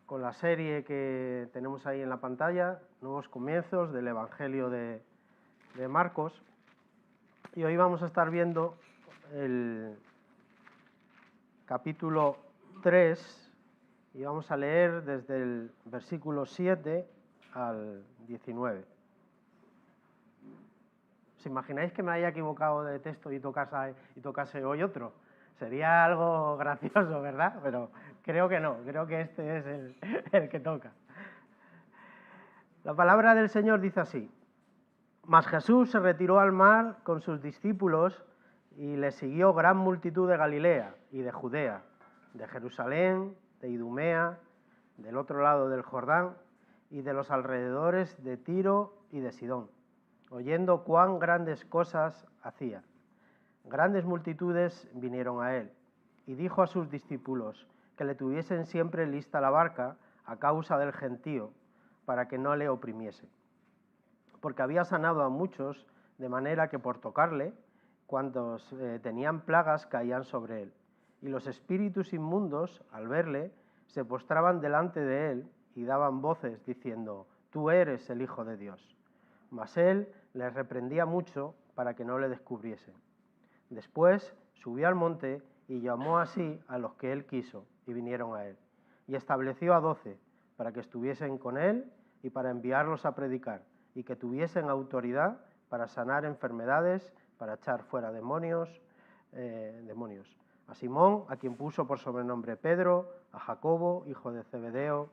con la serie que tenemos ahí en la pantalla, Nuevos Comienzos del Evangelio de Marcos. Y hoy vamos a estar viendo el capítulo 3 y vamos a leer desde el versículo 7 al 19. ¿Os imagináis que me haya equivocado de texto y tocase hoy otro? Sería algo gracioso, ¿verdad? Pero creo que no, creo que este es el que toca. La palabra del Señor dice así: Mas Jesús se retiró al mar con sus discípulos y le siguió gran multitud de Galilea y de Judea, de Jerusalén, de Idumea, del otro lado del Jordán y de los alrededores de Tiro y de Sidón, oyendo cuán grandes cosas hacía. Grandes multitudes vinieron a él, y dijo a sus discípulos que le tuviesen siempre lista la barca a causa del gentío, para que no le oprimiese. Porque había sanado a muchos, de manera que por tocarle, cuantos tenían plagas caían sobre él. Y los espíritus inmundos, al verle, se postraban delante de él y daban voces, diciendo: Tú eres el Hijo de Dios. Mas él les reprendía mucho para que no le descubriesen. Después subió al monte y llamó así a los que él quiso, y vinieron a él. Y estableció a 12, para que estuviesen con él y para enviarlos a predicar, y que tuviesen autoridad para sanar enfermedades, para echar fuera demonios. A Simón, a quien puso por sobrenombre Pedro, a Jacobo, hijo de Zebedeo,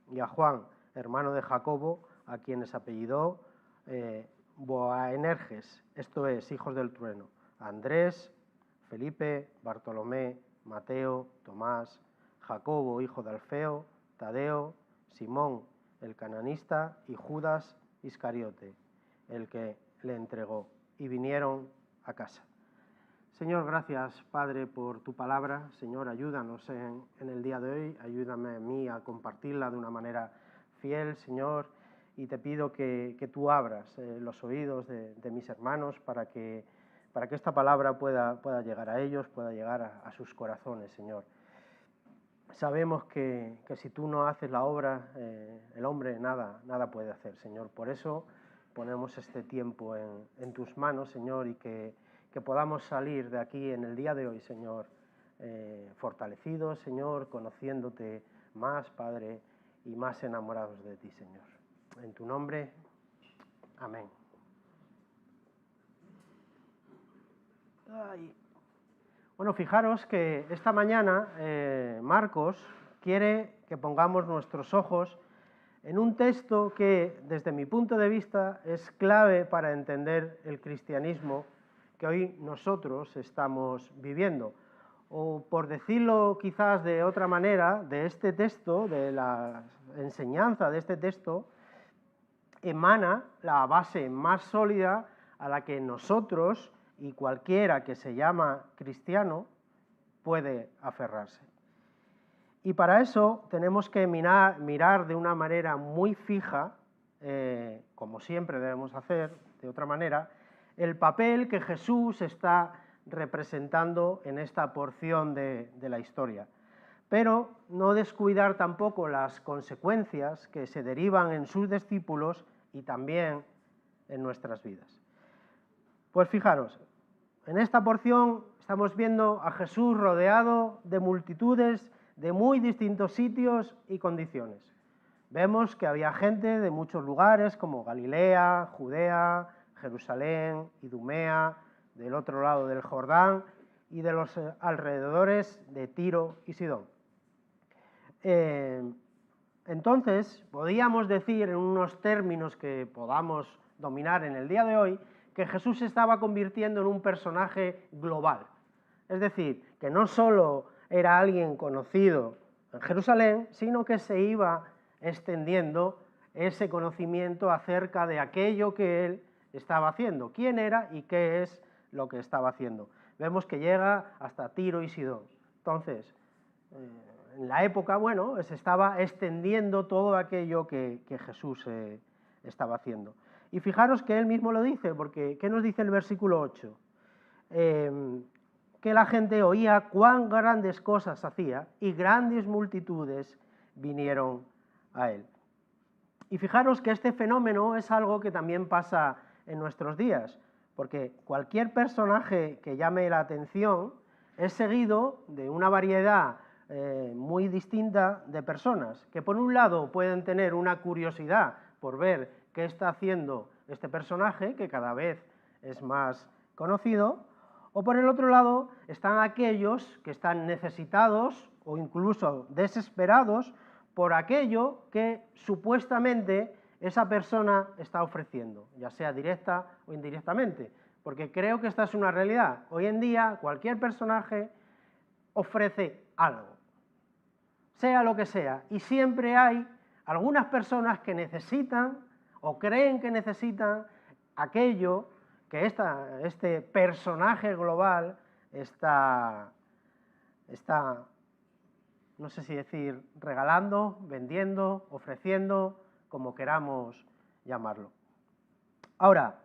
y a Juan, hermano de Jacobo, a quienes apellidó Boanerges, esto es, hijos del trueno, a Andrés, Felipe, Bartolomé, Mateo, Tomás, Jacobo, hijo de Alfeo, Tadeo, Simón, el cananista, y Judas Iscariote, el que le entregó, y vinieron a casa. Señor, gracias, Padre, por tu palabra. Señor, ayúdanos en el día de hoy, ayúdame a mí a compartirla de una manera fiel, Señor, y te pido que tú abras los oídos de mis hermanos para que esta palabra pueda llegar a ellos, pueda llegar a sus corazones, Señor. Sabemos que si tú no haces la obra, el hombre nada puede hacer, Señor. Por eso ponemos este tiempo en tus manos, Señor, y que podamos salir de aquí en el día de hoy, Señor, fortalecidos, Señor, conociéndote más, Padre, y más enamorados de ti, Señor. En tu nombre, amén. Ay. Bueno, fijaros que esta mañana Marcos quiere que pongamos nuestros ojos en un texto que, desde mi punto de vista, es clave para entender el cristianismo que hoy nosotros estamos viviendo. O, por decirlo quizás de otra manera, de este texto, de la enseñanza de este texto, emana la base más sólida a la que nosotros y cualquiera que se llama cristiano puede aferrarse. Y para eso tenemos que mirar de una manera muy fija, como siempre debemos hacer, de otra manera, el papel que Jesús está representando en esta porción de la historia. Pero no descuidar tampoco las consecuencias que se derivan en sus discípulos y también en nuestras vidas. Pues fijaros, en esta porción estamos viendo a Jesús rodeado de multitudes de muy distintos sitios y condiciones. Vemos que había gente de muchos lugares como Galilea, Judea, Jerusalén, Idumea, del otro lado del Jordán y de los alrededores de Tiro y Sidón. Entonces, podríamos decir en unos términos que podamos dominar en el día de hoy, que Jesús se estaba convirtiendo en un personaje global. Es decir, que no solo era alguien conocido en Jerusalén, sino que se iba extendiendo ese conocimiento acerca de aquello que él estaba haciendo, quién era y qué es lo que estaba haciendo. Vemos que llega hasta Tiro y Sidón. Entonces, en la época, bueno, se estaba extendiendo todo aquello que Jesús estaba haciendo. Y fijaros que él mismo lo dice, porque ¿qué nos dice el versículo 8? Que la gente oía cuán grandes cosas hacía y grandes multitudes vinieron a él. Y fijaros que este fenómeno es algo que también pasa en nuestros días, porque cualquier personaje que llame la atención es seguido de una variedad muy distinta de personas, que por un lado pueden tener una curiosidad por ver qué está haciendo este personaje, que cada vez es más conocido, o por el otro lado están aquellos que están necesitados o incluso desesperados por aquello que supuestamente esa persona está ofreciendo, ya sea directa o indirectamente, porque creo que esta es una realidad. Hoy en día cualquier personaje ofrece algo, sea lo que sea, y siempre hay algunas personas que necesitan o creen que necesitan aquello que este personaje global está, no sé si decir, regalando, vendiendo, ofreciendo, como queramos llamarlo. Ahora,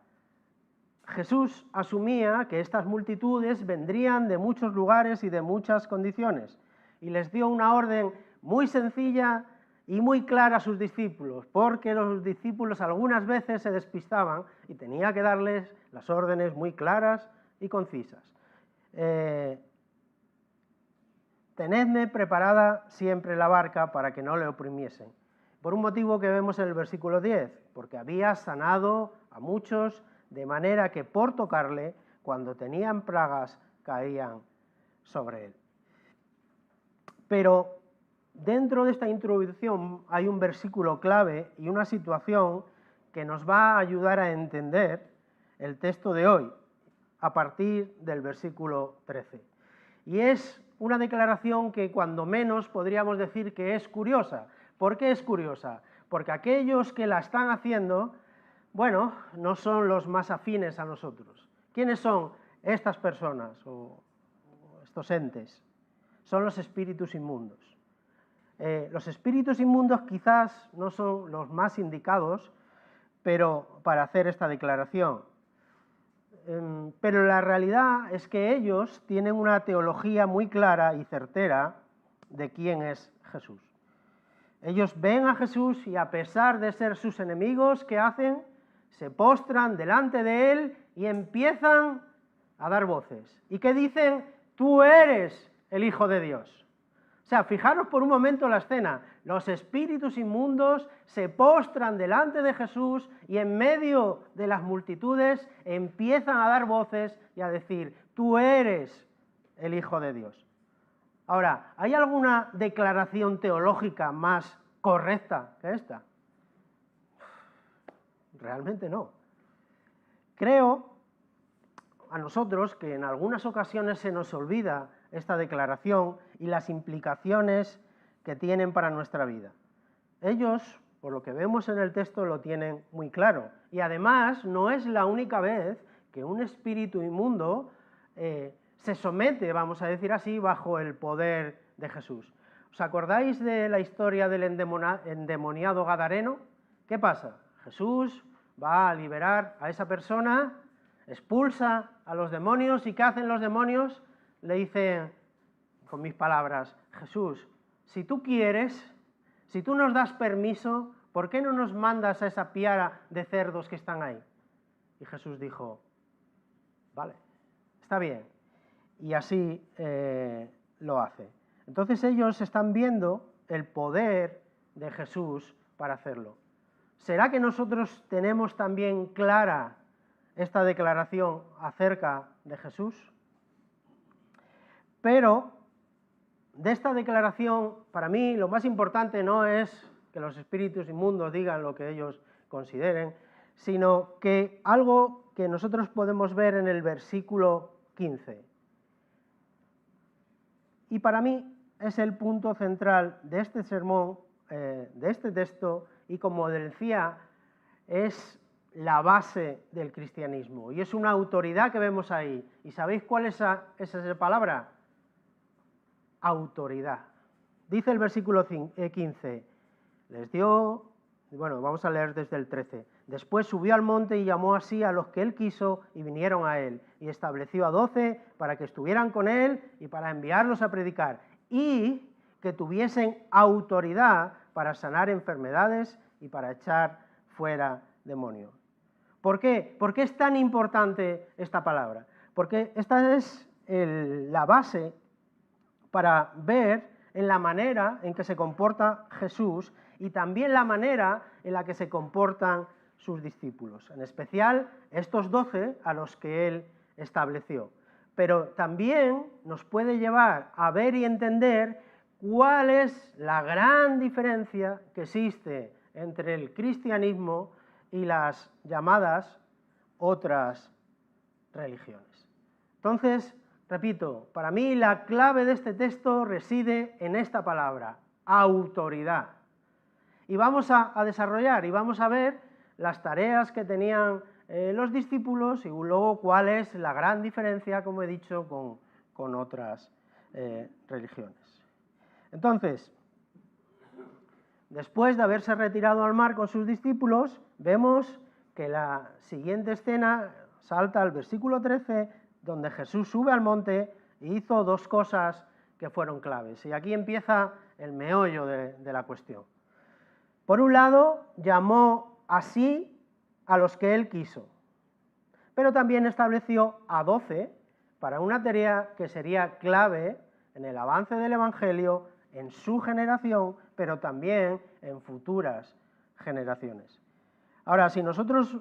Jesús asumía que estas multitudes vendrían de muchos lugares y de muchas condiciones, y les dio una orden muy sencilla y muy clara a sus discípulos, porque los discípulos algunas veces se despistaban y tenía que darles las órdenes muy claras y concisas. Tenedme preparada siempre la barca para que no le oprimiesen. Por un motivo que vemos en el versículo 10, porque había sanado a muchos, de manera que por tocarle, cuando tenían plagas, caían sobre él. Pero dentro de esta introducción hay un versículo clave y una situación que nos va a ayudar a entender el texto de hoy, a partir del versículo 13. Y es una declaración que cuando menos podríamos decir que es curiosa. ¿Por qué es curiosa? Porque aquellos que la están haciendo, bueno, no son los más afines a nosotros. ¿Quiénes son estas personas o estos entes? Son los espíritus inmundos. Los espíritus inmundos quizás no son los más indicados para hacer esta declaración. Pero la realidad es que ellos tienen una teología muy clara y certera de quién es Jesús. Ellos ven a Jesús y a pesar de ser sus enemigos, ¿qué hacen? Se postran delante de él y empiezan a dar voces. ¿Y qué dicen? Tú eres el Hijo de Dios. O sea, fijaros por un momento la escena. Los espíritus inmundos se postran delante de Jesús y en medio de las multitudes empiezan a dar voces y a decir, tú eres el Hijo de Dios. Ahora, ¿hay alguna declaración teológica más correcta que esta? Realmente no. Creo a nosotros que en algunas ocasiones se nos olvida esta declaración y las implicaciones que tienen para nuestra vida. Ellos, por lo que vemos en el texto, lo tienen muy claro. Y además no es la única vez que un espíritu inmundo se somete, vamos a decir así, bajo el poder de Jesús. ¿Os acordáis de la historia del endemoniado gadareno? ¿Qué pasa? Jesús va a liberar a esa persona, expulsa a los demonios, ¿y qué hacen los demonios? Le dicen, con mis palabras, Jesús, si tú quieres, si tú nos das permiso, ¿por qué no nos mandas a esa piara de cerdos que están ahí? Y Jesús dijo, vale, está bien. Y así lo hace. Entonces ellos están viendo el poder de Jesús para hacerlo. ¿Será que nosotros tenemos también clara esta declaración acerca de Jesús? Pero de esta declaración, para mí, lo más importante no es que los espíritus inmundos digan lo que ellos consideren, sino que algo que nosotros podemos ver en el versículo 15. Y para mí es el punto central de este sermón, de este texto, y como decía, es la base del cristianismo. Y es una autoridad que vemos ahí. ¿Y sabéis cuál es esa palabra? Autoridad. Dice el versículo 15, les dio, bueno, vamos a leer desde el 13. Después subió al monte y llamó así a los que él quiso y vinieron a él. Y estableció a 12 para que estuvieran con él y para enviarlos a predicar. Y que tuviesen autoridad para sanar enfermedades y para echar fuera demonios. ¿Por qué? ¿Por qué es tan importante esta palabra? Porque esta es la base para ver en la manera en que se comporta Jesús y también la manera en la que se comportan sus discípulos, en especial estos 12 a los que él estableció. Pero también nos puede llevar a ver y entender cuál es la gran diferencia que existe entre el cristianismo y las llamadas otras religiones. Entonces, repito, para mí la clave de este texto reside en esta palabra, autoridad. Y vamos a desarrollar y vamos a ver las tareas que tenían los discípulos y luego cuál es la gran diferencia, como he dicho, con otras religiones. Entonces, después de haberse retirado al mar con sus discípulos, vemos que la siguiente escena salta al versículo 13, donde Jesús sube al monte e hizo dos cosas que fueron claves. Y aquí empieza el meollo de la cuestión. Por un lado, llamó así a los que él quiso, pero también estableció a 12 para una tarea que sería clave en el avance del Evangelio, en su generación, pero también en futuras generaciones. Ahora, si nosotros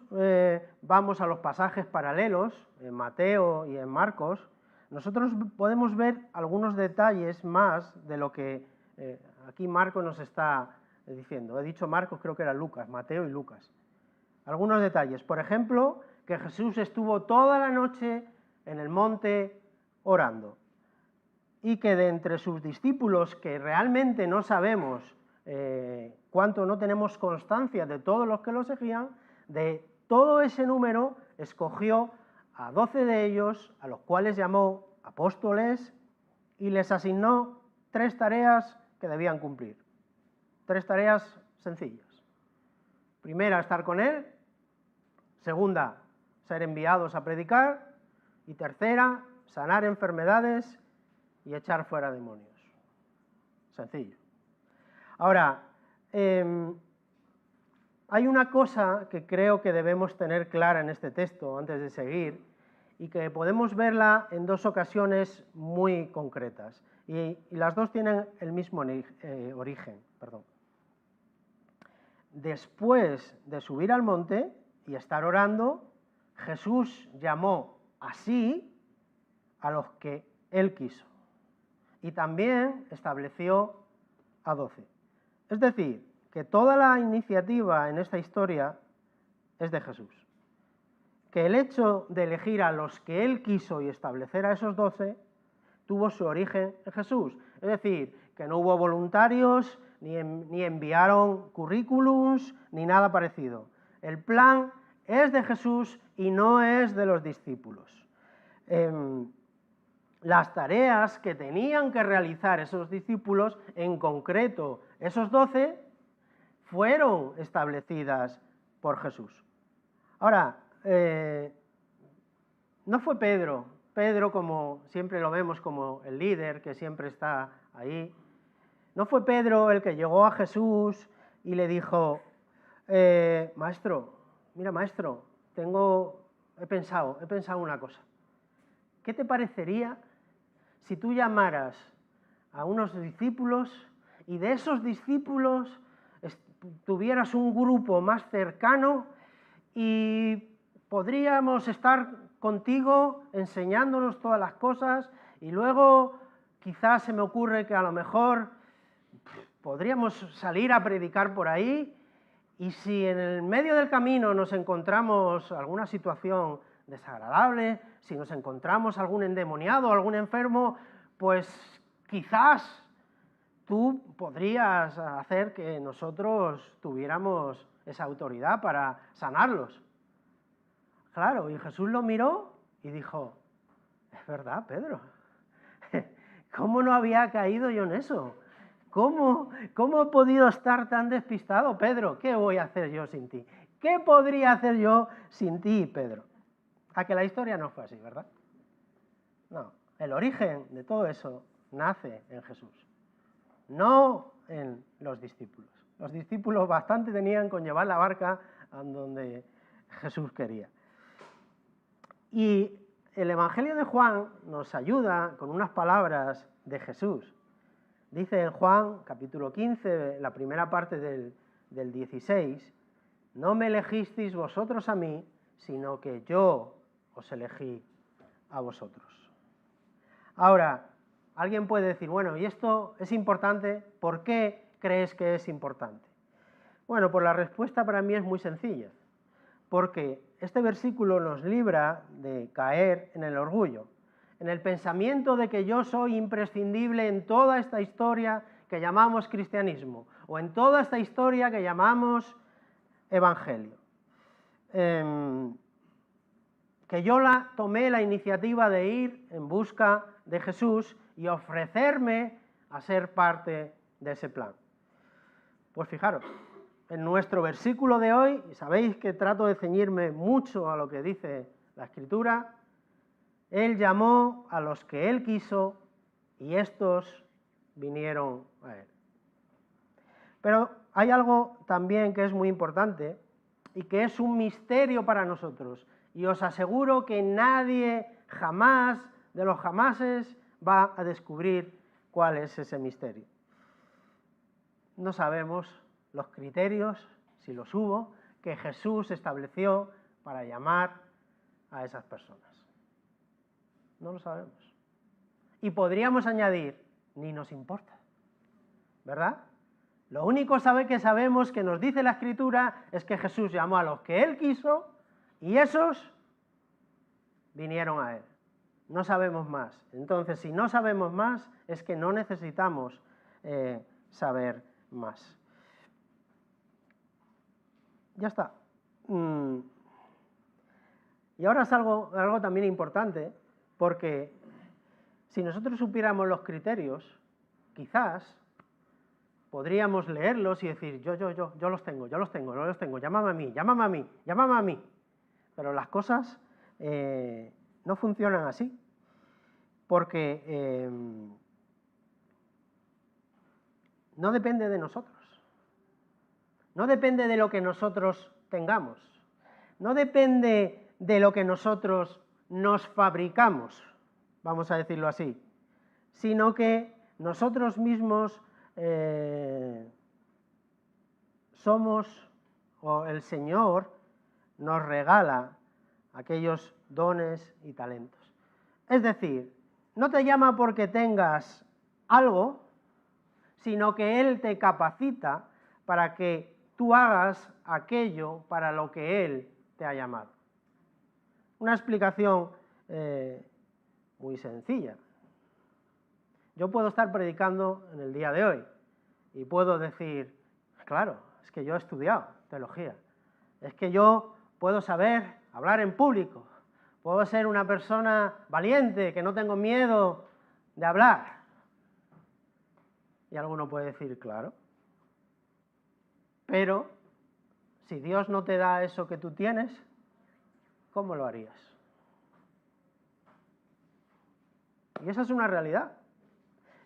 vamos a los pasajes paralelos, en Mateo y en Marcos, nosotros podemos ver algunos detalles más de lo que aquí Marcos nos está diciendo. He dicho Marcos, creo que era Lucas, Mateo y Lucas. Algunos detalles, por ejemplo, que Jesús estuvo toda la noche en el monte orando y que de entre sus discípulos, que realmente no sabemos cuánto, no tenemos constancia de todos los que lo seguían, de todo ese número escogió a 12 de ellos, a los cuales llamó apóstoles y les asignó 3 tareas que debían cumplir. 3 tareas sencillas. Primera, estar con él. Segunda, ser enviados a predicar. Y tercera, sanar enfermedades y echar fuera demonios. Sencillo. Ahora, hay una cosa que creo que debemos tener clara en este texto antes de seguir y que podemos verla en 2 ocasiones muy concretas. Y las 2 tienen el mismo origen. Después de subir al monte y estar orando, Jesús llamó así a los que él quiso y también estableció a 12. Es decir, que toda la iniciativa en esta historia es de Jesús. Que el hecho de elegir a los que él quiso y establecer a esos 12 tuvo su origen en Jesús. Es decir, que no hubo voluntarios, ni enviaron currículums, ni nada parecido. El plan es de Jesús y no es de los discípulos. Las tareas que tenían que realizar esos discípulos, en concreto esos 12, fueron establecidas por Jesús. Ahora, no fue Pedro, como siempre lo vemos como el líder que siempre está ahí, no fue Pedro el que llegó a Jesús y le dijo, maestro, mira maestro, he pensado una cosa. ¿Qué te parecería si tú llamaras a unos discípulos y de esos discípulos tuvieras un grupo más cercano y podríamos estar contigo enseñándonos todas las cosas y luego quizás se me ocurre que a lo mejor podríamos salir a predicar por ahí y si en el medio del camino nos encontramos alguna situación desagradable, si nos encontramos algún endemoniado, algún enfermo, pues quizás tú podrías hacer que nosotros tuviéramos esa autoridad para sanarlos. Claro, y Jesús lo miró y dijo, es verdad, Pedro, ¿cómo no había caído yo en eso? ¿Cómo he podido estar tan despistado, Pedro? ¿Qué voy a hacer yo sin ti? ¿Qué podría hacer yo sin ti, Pedro? A que la historia no fue así, ¿verdad? No, el origen de todo eso nace en Jesús. no en los discípulos. Los discípulos bastante tenían con llevar la barca a donde Jesús quería. Y el Evangelio de Juan nos ayuda con unas palabras de Jesús. Dice en Juan, capítulo 15, la primera parte del 16, no me elegisteis vosotros a mí, sino que yo os elegí a vosotros. Ahora, alguien puede decir, bueno, ¿y esto es importante? ¿Por qué crees que es importante? Bueno, pues la respuesta para mí es muy sencilla, porque este versículo nos libra de caer en el orgullo, en el pensamiento de que yo soy imprescindible en toda esta historia que llamamos cristianismo, o en toda esta historia que llamamos evangelio. Que yo tomé la iniciativa de ir en busca de Jesús y ofrecerme a ser parte de ese plan. Pues fijaros, en nuestro versículo de hoy, y sabéis que trato de ceñirme mucho a lo que dice la Escritura, Él llamó a los que Él quiso y estos vinieron a Él. Pero hay algo también que es muy importante y que es un misterio para nosotros. Y os aseguro que nadie jamás de los jamases va a descubrir cuál es ese misterio. No sabemos los criterios, si los hubo, que Jesús estableció para llamar a esas personas. No lo sabemos. Y podríamos añadir, ni nos importa, ¿verdad? Lo único que sabemos que nos dice la Escritura es que Jesús llamó a los que Él quiso y esos vinieron a Él. No sabemos más. Entonces, si no sabemos más, es que no necesitamos saber más. Ya está. Y ahora es algo también importante, porque si nosotros supiéramos los criterios, quizás podríamos leerlos y decir, yo los tengo, llámame a mí. Pero las cosas no funcionan así, porque no depende de nosotros, no depende de lo que nosotros tengamos, no depende de lo que nosotros nos fabricamos, vamos a decirlo así, sino que nosotros mismos somos, o el Señor nos regala aquellos dones y talentos. Es decir, no te llama porque tengas algo, sino que Él te capacita para que tú hagas aquello para lo que Él te ha llamado. Una explicación muy sencilla. Yo puedo estar predicando en el día de hoy y puedo decir, claro, es que yo he estudiado teología, es que yo puedo saber hablar en público, puedo ser una persona valiente, que no tengo miedo de hablar. Y alguno puede decir, claro, pero si Dios no te da eso que tú tienes, ¿cómo lo harías? Y esa es una realidad.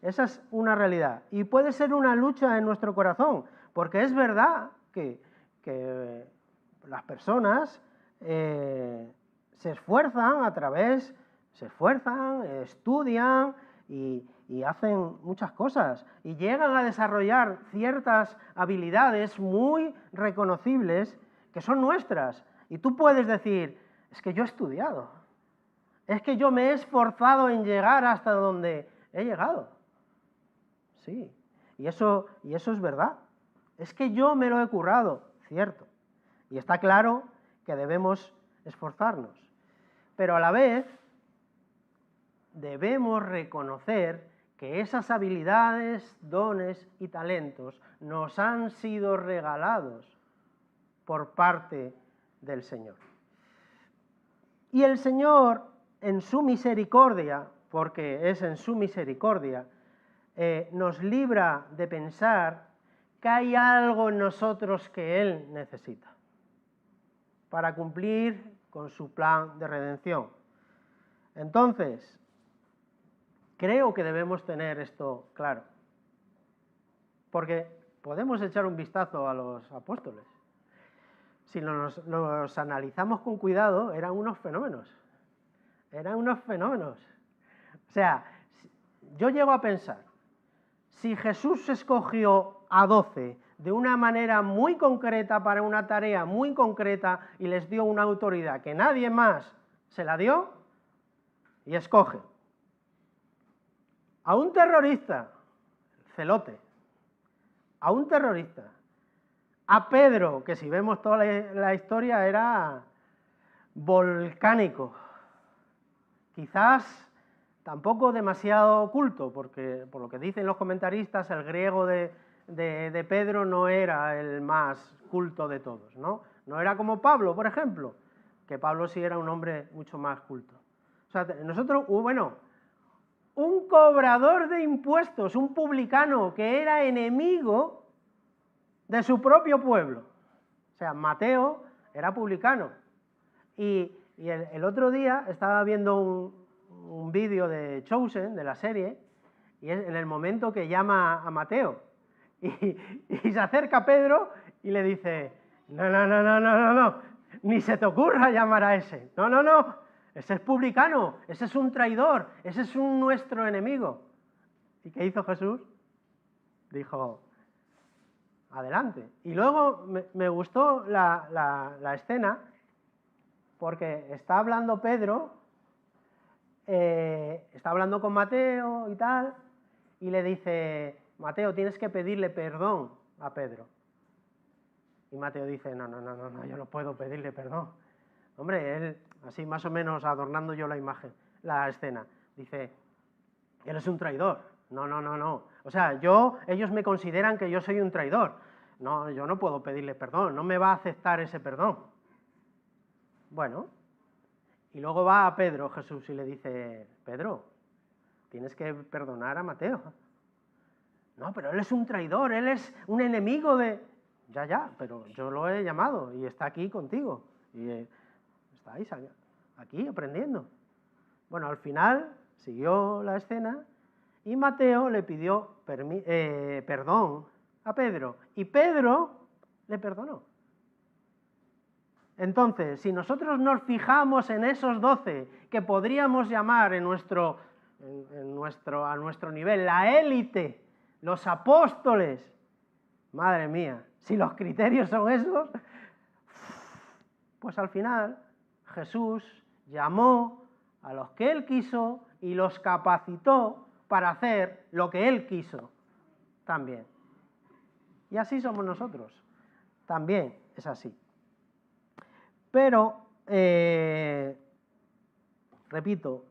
Esa es una realidad. Y puede ser una lucha en nuestro corazón, porque es verdad que las personas se esfuerzan, estudian y hacen muchas cosas y llegan a desarrollar ciertas habilidades muy reconocibles que son nuestras. Y tú puedes decir, es que yo he estudiado, es que yo me he esforzado en llegar hasta donde he llegado. Sí, y eso es verdad. Es que yo me lo he currado, cierto. Y está claro que debemos esforzarnos. Pero a la vez debemos reconocer que esas habilidades, dones y talentos nos han sido regalados por parte del Señor. Y el Señor, en su misericordia, porque es en su misericordia, nos libra de pensar que hay algo en nosotros que Él necesita para cumplir con su plan de redención. Entonces, creo que debemos tener esto claro. porque podemos echar un vistazo a los apóstoles. Si los analizamos con cuidado, eran unos fenómenos. Eran unos fenómenos. O sea, yo llego a pensar, si Jesús escogió a 12 de una manera muy concreta para una tarea muy concreta y les dio una autoridad que nadie más se la dio, y escoge a un terrorista, celote, a un terrorista, a Pedro, que si vemos toda la historia era volcánico, quizás tampoco demasiado culto, porque por lo que dicen los comentaristas, el griego de Pedro no era el más culto de todos, ¿no? No era como Pablo, por ejemplo, que Pablo sí era un hombre mucho más culto. O sea, nosotros, bueno, un cobrador de impuestos, un publicano que era enemigo de su propio pueblo. O sea, Mateo era publicano. Y el otro día estaba viendo un vídeo de Chosen, de la serie, y es en el momento que llama a Mateo, y se acerca a Pedro y le dice, no, ni se te ocurra llamar a ese, no, ese es publicano, ese es un traidor, ese es nuestro enemigo. ¿Y qué hizo Jesús? Dijo, adelante. Y luego me gustó la escena, porque está hablando Pedro, está hablando con Mateo y tal, y le dice, Mateo, tienes que pedirle perdón a Pedro. Y Mateo dice, no, yo no puedo pedirle perdón. Hombre, él, así más o menos adornando yo la imagen, la escena, dice, él es un traidor. No. O sea, ellos me consideran que yo soy un traidor. No, yo no puedo pedirle perdón, no me va a aceptar ese perdón. Bueno, y luego va a Pedro Jesús y le dice, Pedro, tienes que perdonar a Mateo. No, pero él es un traidor, él es un enemigo de... Ya, pero yo lo he llamado y está aquí contigo. Y estáis aquí aprendiendo. Bueno, al final siguió la escena y Mateo le pidió perdón a Pedro. Y Pedro le perdonó. Entonces, si nosotros nos fijamos en esos 12 que podríamos llamar a nuestro nivel la élite, los apóstoles, madre mía, si los criterios son esos, pues al final Jesús llamó a los que Él quiso y los capacitó para hacer lo que Él quiso también. Y así somos nosotros, también es así. Pero, repito,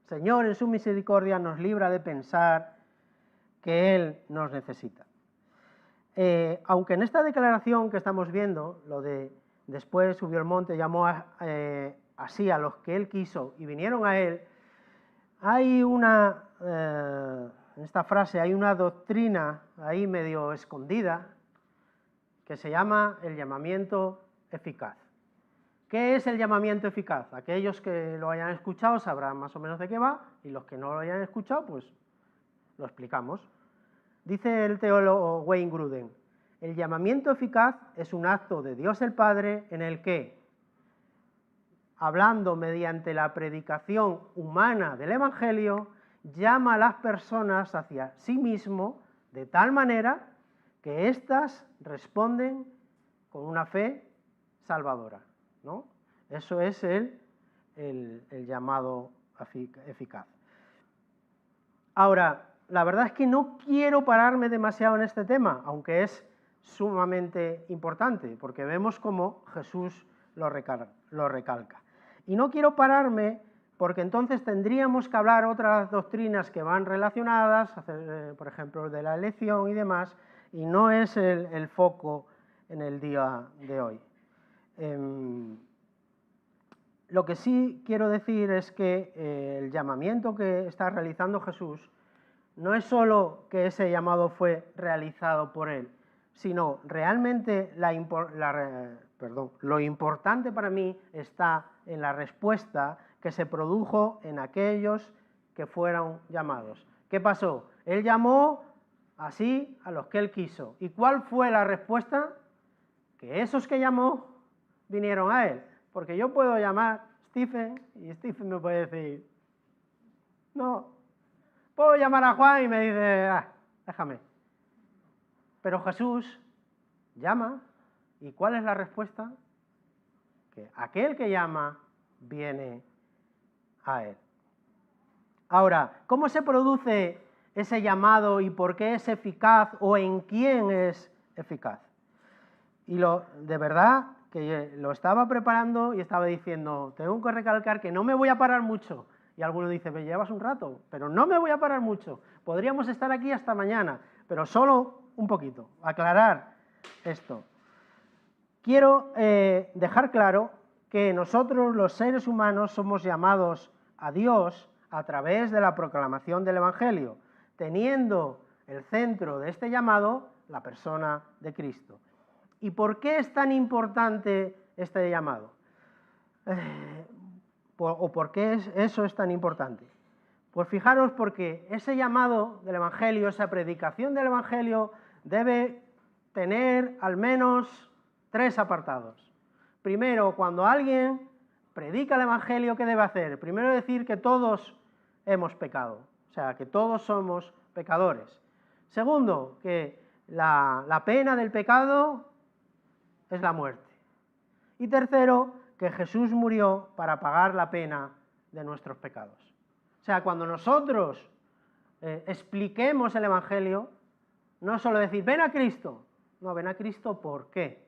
Señor en su misericordia nos libra de pensar que Él nos necesita. Aunque en esta declaración que estamos viendo, lo de después subió al monte, llamó así a los que Él quiso y vinieron a Él, hay en esta frase hay una doctrina ahí medio escondida que se llama el llamamiento eficaz. ¿Qué es el llamamiento eficaz? Aquellos que lo hayan escuchado sabrán más o menos de qué va, y los que no lo hayan escuchado, pues lo explicamos. Dice el teólogo Wayne Grudem, el llamamiento eficaz es un acto de Dios el Padre en el que, hablando mediante la predicación humana del Evangelio, llama a las personas hacia sí mismo de tal manera que éstas responden con una fe salvadora, ¿no? Eso es el llamado eficaz. Ahora, la verdad es que no quiero pararme demasiado en este tema, aunque es sumamente importante, porque vemos cómo Jesús lo recalca. Y no quiero pararme porque entonces tendríamos que hablar otras doctrinas que van relacionadas, por ejemplo, de la elección y demás, y no es el foco en el día de hoy. Lo que sí quiero decir es que el llamamiento que está realizando Jesús no es solo que ese llamado fue realizado por Él, sino realmente lo importante para mí está en la respuesta que se produjo en aquellos que fueron llamados. ¿Qué pasó? Él llamó así a los que él quiso. ¿Y cuál fue la respuesta? Que esos que llamó vinieron a él. Porque yo puedo llamar Stephen y Stephen me puede decir, no. Puedo llamar a Juan y me dice, déjame. Pero Jesús llama, ¿y cuál es la respuesta? Que aquel que llama viene a él. Ahora, ¿cómo se produce ese llamado y por qué es eficaz o en quién es eficaz? Y de verdad que lo estaba preparando y estaba diciendo, tengo que recalcar que no me voy a parar mucho. Y alguno dice, me llevas un rato, pero no me voy a parar mucho. Podríamos estar aquí hasta mañana, pero solo un poquito, aclarar esto. Quiero dejar claro que nosotros los seres humanos somos llamados a Dios a través de la proclamación del Evangelio, teniendo el centro de este llamado la persona de Cristo. ¿Y por qué es tan importante este llamado? ¿O por qué eso es tan importante? Pues fijaros, porque ese llamado del Evangelio, esa predicación del Evangelio debe tener al menos 3 apartados. Primero, cuando alguien predica el Evangelio, ¿qué debe hacer? Primero decir que todos hemos pecado, o sea, que todos somos pecadores. Segundo, que la pena del pecado es la muerte. Y tercero, que Jesús murió para pagar la pena de nuestros pecados. O sea, cuando nosotros expliquemos el Evangelio, no solo decir, ven a Cristo. No, ven a Cristo, ¿por qué?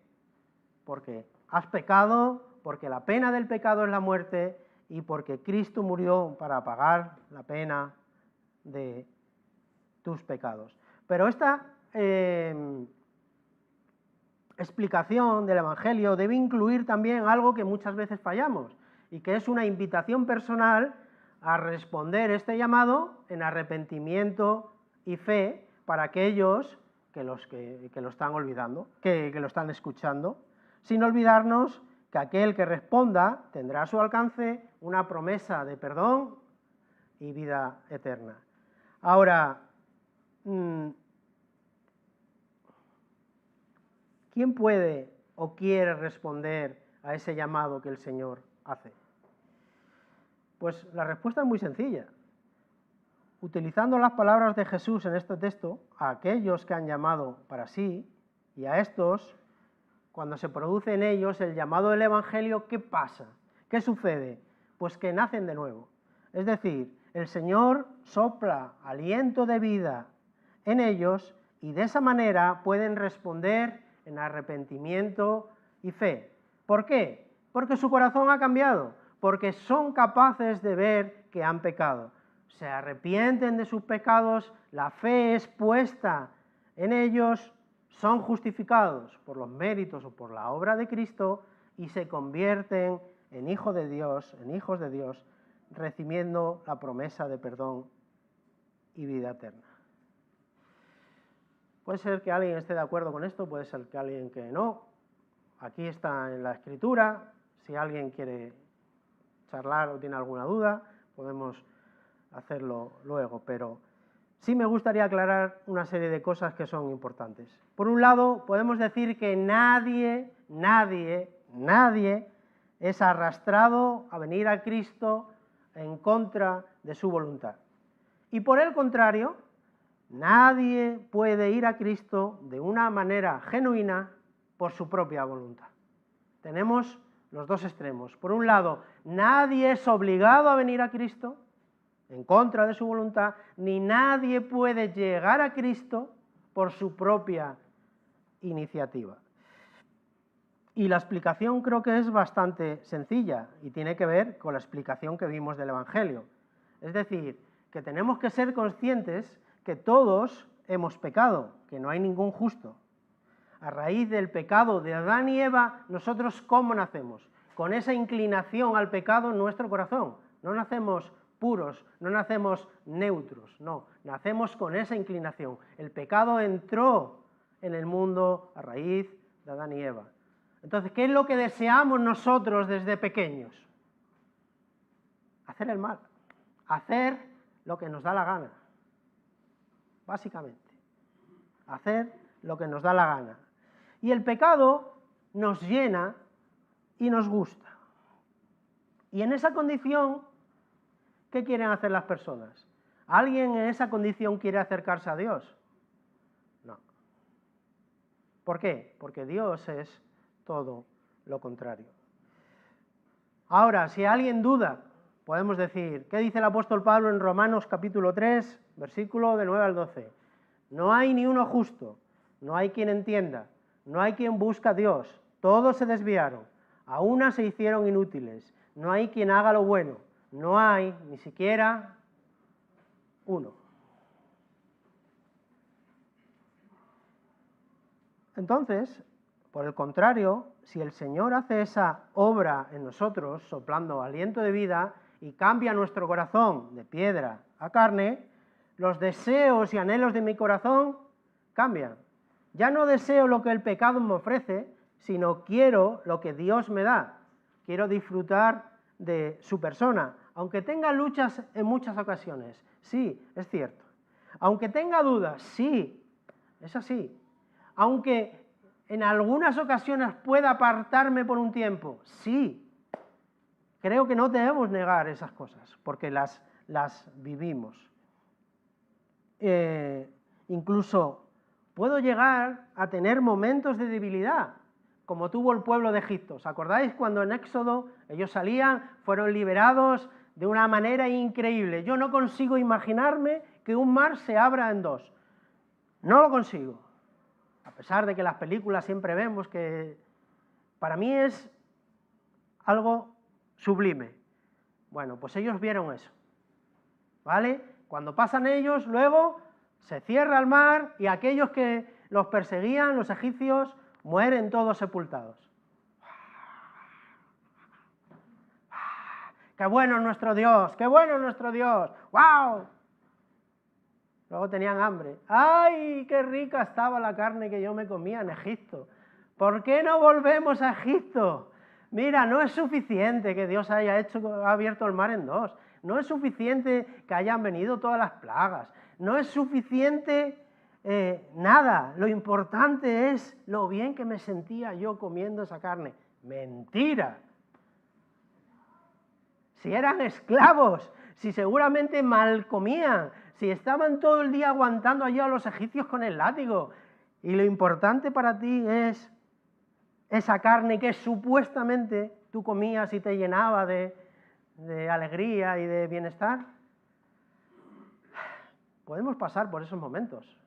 Porque has pecado, porque la pena del pecado es la muerte y porque Cristo murió para pagar la pena de tus pecados. Pero esta explicación del Evangelio debe incluir también algo que muchas veces fallamos, y que es una invitación personal a responder este llamado en arrepentimiento y fe para aquellos que lo están olvidando, que lo están escuchando, sin olvidarnos que aquel que responda tendrá a su alcance una promesa de perdón y vida eterna. Ahora, ¿quién puede o quiere responder a ese llamado que el Señor hace? Pues la respuesta es muy sencilla. Utilizando las palabras de Jesús en este texto, a aquellos que han llamado para sí, y a estos, cuando se produce en ellos el llamado del Evangelio, ¿qué pasa? ¿Qué sucede? Pues que nacen de nuevo. Es decir, el Señor sopla aliento de vida en ellos y de esa manera pueden responder en arrepentimiento y fe. ¿Por qué? Porque su corazón ha cambiado, porque son capaces de ver que han pecado. Se arrepienten de sus pecados, la fe es puesta en ellos, son justificados por los méritos o por la obra de Cristo y se convierten en hijos de Dios, recibiendo la promesa de perdón y vida eterna. Puede ser que alguien esté de acuerdo con esto, puede ser que alguien que no. Aquí está en la Escritura. Si alguien quiere charlar o tiene alguna duda, podemos hacerlo luego, pero sí me gustaría aclarar una serie de cosas que son importantes. Por un lado, podemos decir que nadie es arrastrado a venir a Cristo en contra de su voluntad. Y por el contrario, nadie puede ir a Cristo de una manera genuina por su propia voluntad. Tenemos los dos extremos. Por un lado, nadie es obligado a venir a Cristo en contra de su voluntad, ni nadie puede llegar a Cristo por su propia iniciativa. Y la explicación creo que es bastante sencilla y tiene que ver con la explicación que vimos del Evangelio. Es decir, que tenemos que ser conscientes que todos hemos pecado, que no hay ningún justo. A raíz del pecado de Adán y Eva, nosotros ¿cómo nacemos? Con esa inclinación al pecado en nuestro corazón. No nacemos puros, no nacemos neutros, no, nacemos con esa inclinación. El pecado entró en el mundo a raíz de Adán y Eva. Entonces, ¿qué es lo que deseamos nosotros desde pequeños? Hacer el mal, hacer lo que nos da la gana, básicamente. hacer lo que nos da la gana. Y el pecado nos llena y nos gusta. Y en esa condición, ¿qué quieren hacer las personas? ¿Alguien en esa condición quiere acercarse a Dios? No. ¿Por qué? Porque Dios es todo lo contrario. Ahora, si alguien duda, podemos decir, ¿qué dice el apóstol Pablo en Romanos capítulo 3, versículo de 9 al 12? No hay ni uno justo, no hay quien entienda, no hay quien busque a Dios, todos se desviaron, a una se hicieron inútiles, no hay quien haga lo bueno, no hay ni siquiera uno. Entonces, por el contrario, si el Señor hace esa obra en nosotros, soplando aliento de vida, y cambia nuestro corazón de piedra a carne, los deseos y anhelos de mi corazón cambian. Ya no deseo lo que el pecado me ofrece, sino quiero lo que Dios me da. Quiero disfrutar de su persona, aunque tenga luchas en muchas ocasiones. Sí, es cierto. Aunque tenga dudas, sí, es así. Aunque en algunas ocasiones pueda apartarme por un tiempo, sí. Creo que no debemos negar esas cosas, porque las vivimos. Incluso puedo llegar a tener momentos de debilidad, como tuvo el pueblo de Egipto. ¿Os acordáis cuando en Éxodo ellos salían, fueron liberados de una manera increíble? Yo no consigo imaginarme que un mar se abra en dos. No lo consigo. A pesar de que las películas siempre vemos que para mí es algo sublime. Bueno, pues ellos vieron eso, ¿vale? Cuando pasan ellos, luego se cierra el mar y aquellos que los perseguían, los egipcios, mueren todos sepultados. ¡Qué bueno es nuestro Dios! ¡Qué bueno es nuestro Dios! ¡Wow! Luego tenían hambre. ¡Ay, qué rica estaba la carne que yo me comía en Egipto! ¿Por qué no volvemos a Egipto? Mira, no es suficiente que Dios haya abierto el mar en dos. No es suficiente que hayan venido todas las plagas. No es suficiente nada. Lo importante es lo bien que me sentía yo comiendo esa carne. ¡Mentira! Si eran esclavos, si seguramente mal comían, si estaban todo el día aguantando allí a los egipcios con el látigo. Y lo importante para ti es esa carne que supuestamente tú comías y te llenaba de alegría y de bienestar. Podemos pasar por esos momentos.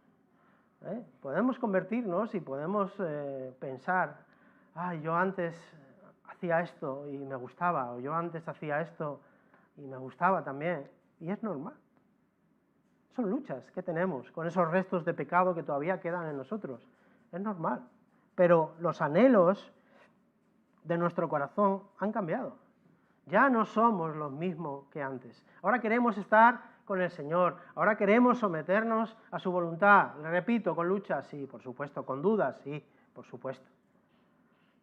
Podemos convertirnos y podemos pensar, ay, yo antes hacía esto y me gustaba, o yo antes hacía esto y me gustaba también. Y es normal. Son luchas que tenemos con esos restos de pecado que todavía quedan en nosotros. Es normal. Pero los anhelos de nuestro corazón han cambiado. Ya no somos los mismos que antes. Ahora queremos estar con el Señor. Ahora queremos someternos a su voluntad. Le repito, con luchas, sí, por supuesto. Con dudas, sí, por supuesto.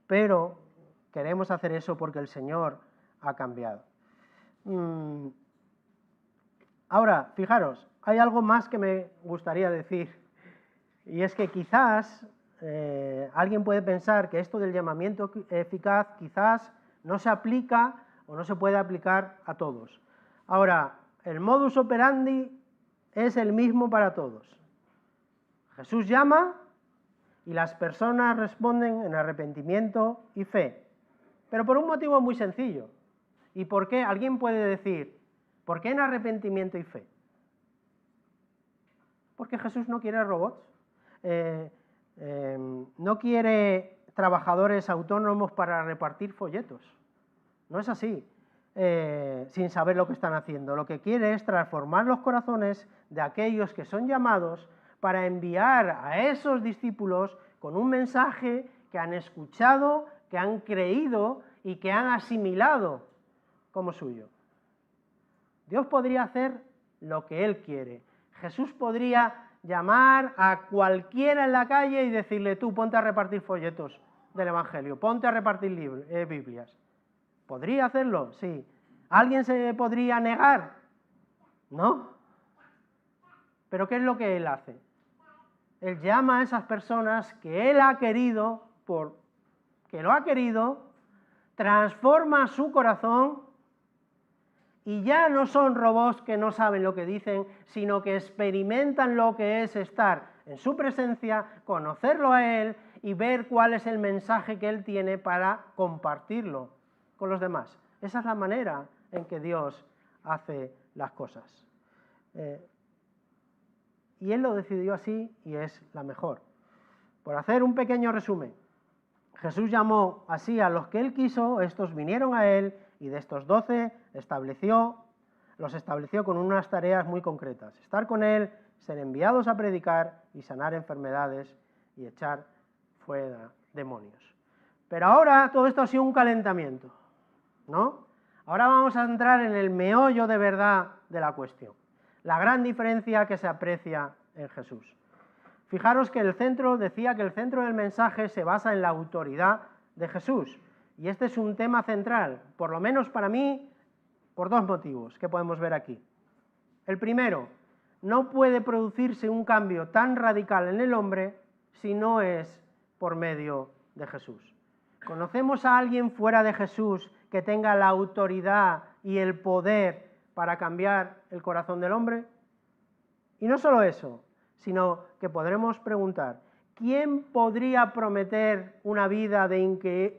Pero queremos hacer eso porque el Señor ha cambiado. Ahora, fijaros, hay algo más que me gustaría decir. Y es que quizás alguien puede pensar que esto del llamamiento eficaz quizás no se aplica o no se puede aplicar a todos. Ahora, el modus operandi es el mismo para todos. Jesús llama y las personas responden en arrepentimiento y fe, pero por un motivo muy sencillo. ¿Y por qué? Alguien puede decir, ¿por qué en arrepentimiento y fe? Porque Jesús no quiere robots. No quiere trabajadores autónomos para repartir folletos. No es así, sin saber lo que están haciendo. Lo que quiere es transformar los corazones de aquellos que son llamados para enviar a esos discípulos con un mensaje que han escuchado, que han creído y que han asimilado como suyo. Dios podría hacer lo que Él quiere. Jesús podría llamar a cualquiera en la calle y decirle, tú ponte a repartir folletos del Evangelio, ponte a repartir Biblias. ¿Podría hacerlo? Sí. ¿Alguien se podría negar? No. ¿Pero qué es lo que Él hace? Él llama a esas personas que Él ha querido, que lo ha querido, transforma su corazón y ya no son robots que no saben lo que dicen, sino que experimentan lo que es estar en su presencia, conocerlo a Él y ver cuál es el mensaje que Él tiene para compartirlo con los demás. Esa es la manera en que Dios hace las cosas. Y Él lo decidió así y es la mejor. Por hacer un pequeño resumen, Jesús llamó así a los que Él quiso, estos vinieron a Él y de estos 12 los estableció con unas tareas muy concretas. Estar con Él, ser enviados a predicar y sanar enfermedades y echar fuera demonios. Pero ahora todo esto ha sido un calentamiento, ¿no? Ahora vamos a entrar en el meollo de verdad de la cuestión. La gran diferencia que se aprecia en Jesús. Fijaros que decía que el centro del mensaje se basa en la autoridad de Jesús. Y este es un tema central, por lo menos para mí, por dos motivos que podemos ver aquí. El primero, no puede producirse un cambio tan radical en el hombre si no es por medio de Jesús. ¿Conocemos a alguien fuera de Jesús que tenga la autoridad y el poder para cambiar el corazón del hombre? Y no solo eso, sino que podremos preguntar, ¿quién podría prometer una vida de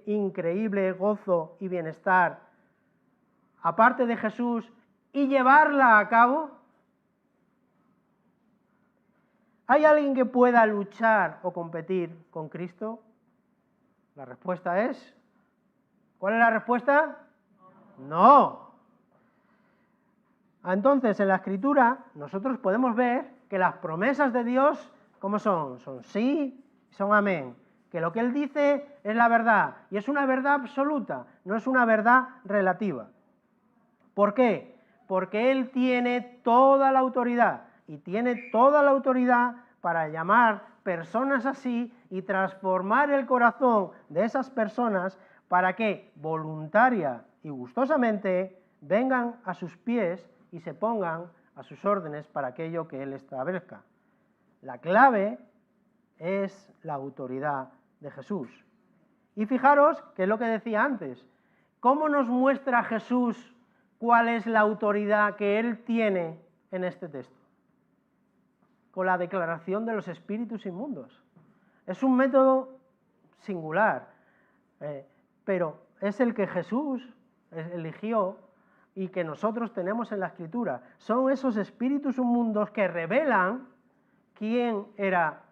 increíble gozo y bienestar aparte de Jesús y llevarla a cabo? ¿Hay alguien que pueda luchar o competir con Cristo? La respuesta es, ¿cuál es la respuesta? No. Entonces, en la Escritura, nosotros podemos ver que las promesas de Dios, ¿cómo son? Son sí, son amén. Que lo que Él dice es la verdad, y es una verdad absoluta, no es una verdad relativa. ¿Por qué? Porque Él tiene toda la autoridad, y tiene toda la autoridad para llamar personas así y transformar el corazón de esas personas para que voluntaria y gustosamente vengan a sus pies y se pongan a sus órdenes para aquello que Él establezca. La clave es la autoridad de Jesús. Y fijaros, que es lo que decía antes, ¿cómo nos muestra Jesús cuál es la autoridad que Él tiene en este texto? Con la declaración de los espíritus inmundos. Es un método singular, pero es el que Jesús eligió y que nosotros tenemos en la Escritura. Son esos espíritus inmundos que revelan quién era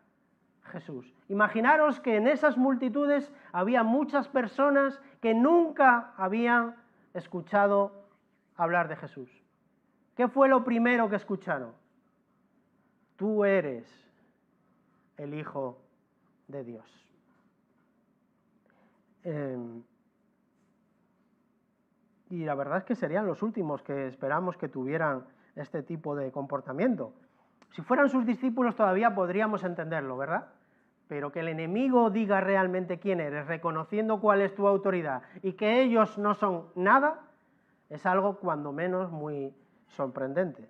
Jesús. Imaginaros que en esas multitudes había muchas personas que nunca habían escuchado hablar de Jesús. ¿Qué fue lo primero que escucharon? Tú eres el Hijo de Dios. Y la verdad es que serían los últimos que esperamos que tuvieran este tipo de comportamiento. Si fueran sus discípulos todavía podríamos entenderlo, ¿verdad? Pero que el enemigo diga realmente quién eres, reconociendo cuál es tu autoridad y que ellos no son nada, es algo cuando menos muy sorprendente.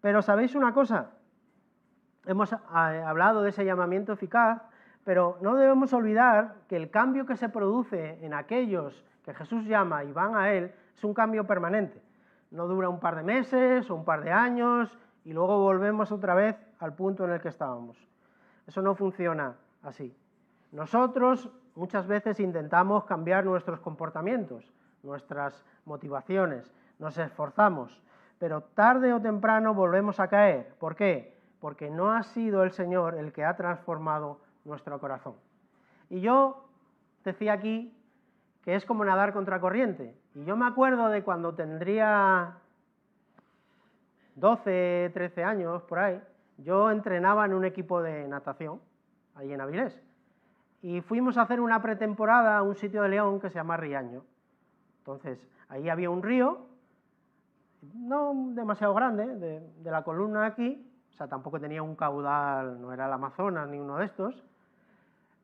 Pero ¿sabéis una cosa? Hemos hablado de ese llamamiento eficaz, pero no debemos olvidar que el cambio que se produce en aquellos que Jesús llama y van a Él es un cambio permanente. No dura un par de meses o un par de años y luego volvemos otra vez al punto en el que estábamos. Eso no funciona así. Nosotros muchas veces intentamos cambiar nuestros comportamientos, nuestras motivaciones, nos esforzamos, pero tarde o temprano volvemos a caer. ¿Por qué? Porque no ha sido el Señor el que ha transformado nuestro corazón. Y yo decía aquí que es como nadar contra corriente. Y yo me acuerdo de cuando tendría 12, 13 años, por ahí, yo entrenaba en un equipo de natación, ahí en Avilés. Y fuimos a hacer una pretemporada a un sitio de León que se llama Riaño. Entonces, ahí había un río, no demasiado grande, de la columna aquí, o sea, tampoco tenía un caudal, no era el Amazonas ni uno de estos,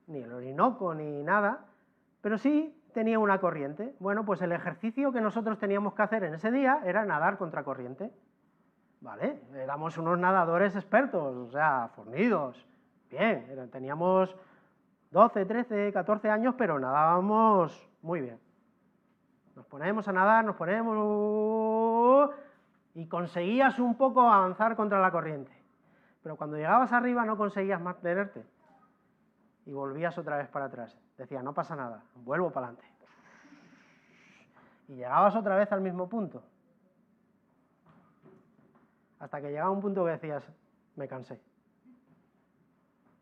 ni el Orinoco, ni nada, pero sí tenía una corriente. Bueno, pues el ejercicio que nosotros teníamos que hacer en ese día era nadar contra corriente. ¿Vale? Éramos unos nadadores expertos, o sea, fornidos, bien, teníamos 12, 13, 14 años, pero nadábamos muy bien. Nos ponemos a nadar, y conseguías un poco avanzar contra la corriente. Pero cuando llegabas arriba no conseguías mantenerte y volvías otra vez para atrás. Decía, no pasa nada, vuelvo para adelante. Y llegabas otra vez al mismo punto. Hasta que llegaba un punto que decías, me cansé.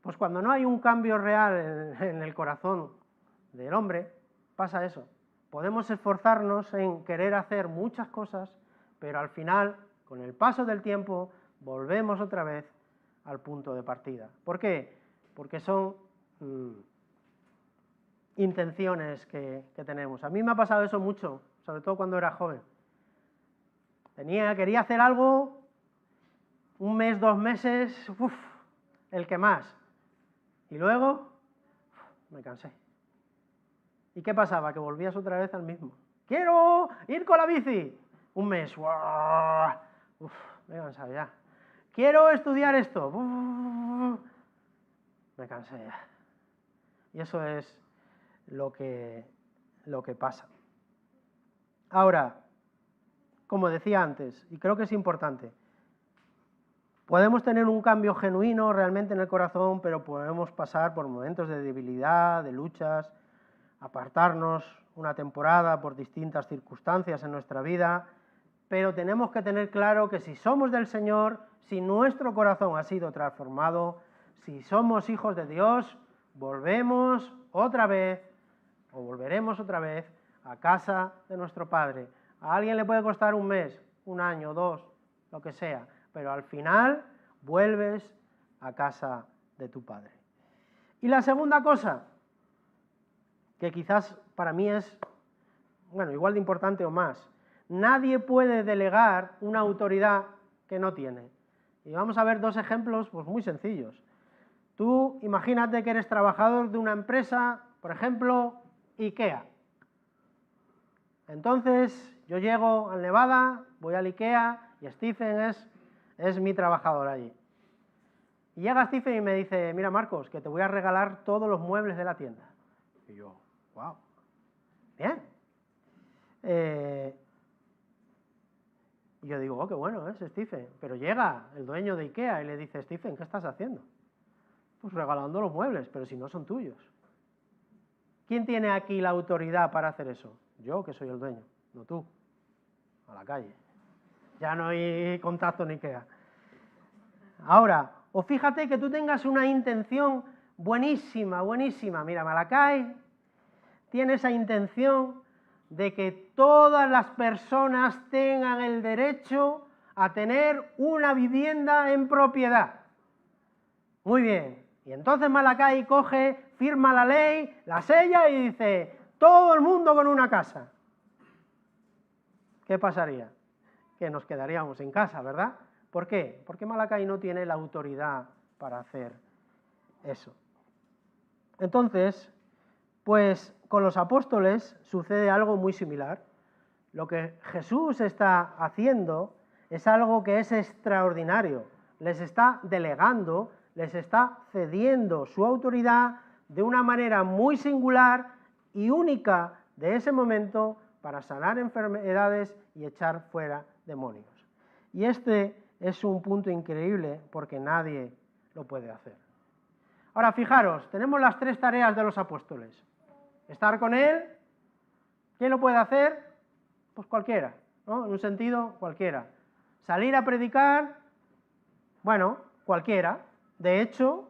Pues cuando no hay un cambio real en el corazón del hombre, pasa eso. Podemos esforzarnos en querer hacer muchas cosas, pero al final, con el paso del tiempo, volvemos otra vez al punto de partida. ¿Por qué? Porque son intenciones que tenemos. A mí me ha pasado eso mucho, sobre todo cuando era joven. Quería hacer algo, un mes, 2 meses, el que más. Y luego, me cansé. ¿Y qué pasaba? Que volvías otra vez al mismo. ¡Quiero ir con la bici! Un mes, me he cansado ya. ¡Quiero estudiar esto! Me cansé ya. Y eso es lo que pasa. Ahora, como decía antes, y creo que es importante, podemos tener un cambio genuino realmente en el corazón, pero podemos pasar por momentos de debilidad, de luchas, apartarnos una temporada por distintas circunstancias en nuestra vida, pero tenemos que tener claro que si somos del Señor, si nuestro corazón ha sido transformado, si somos hijos de Dios, volveremos otra vez a casa de nuestro Padre. A alguien le puede costar un mes, un año, 2, lo que sea, pero al final vuelves a casa de tu Padre. Y la segunda cosa, que quizás para mí es, igual de importante o más, nadie puede delegar una autoridad que no tiene. Y vamos a ver 2 ejemplos pues muy sencillos. Tú imagínate que eres trabajador de una empresa, por ejemplo, IKEA. Entonces yo llego al Nevada, voy al IKEA y Stephen es mi trabajador allí. Y llega Stephen y me dice, mira Marcos, que te voy a regalar todos los muebles de la tienda. Y yo, wow, bien. Y yo digo, qué bueno es Stephen. Pero llega el dueño de IKEA y le dice, Stephen, ¿qué estás haciendo? Pues regalando los muebles, pero si no son tuyos. ¿Quién tiene aquí la autoridad para hacer eso? Yo, que soy el dueño, no tú. A la calle. Ya no hay contacto en IKEA. Ahora, o fíjate que tú tengas una intención buenísima. Mira, Malakai tiene esa intención de que todas las personas tengan el derecho a tener una vivienda en propiedad. Muy bien. Y entonces Malakai coge, firma la ley, la sella y dice, todo el mundo con una casa. ¿Qué pasaría? Que nos quedaríamos en casa, ¿verdad? ¿Por qué? Porque Malakai no tiene la autoridad para hacer eso. Entonces, pues con los apóstoles sucede algo muy similar. Lo que Jesús está haciendo es algo que es extraordinario. Les está delegando, les está cediendo su autoridad de una manera muy singular y única de ese momento para sanar enfermedades y echar fuera demonios. Y este es un punto increíble porque nadie lo puede hacer. Ahora fijaros, tenemos las 3 tareas de los apóstoles. Estar con él, ¿quién lo puede hacer? Pues cualquiera, ¿no? En un sentido, cualquiera. Salir a predicar, bueno, cualquiera. De hecho,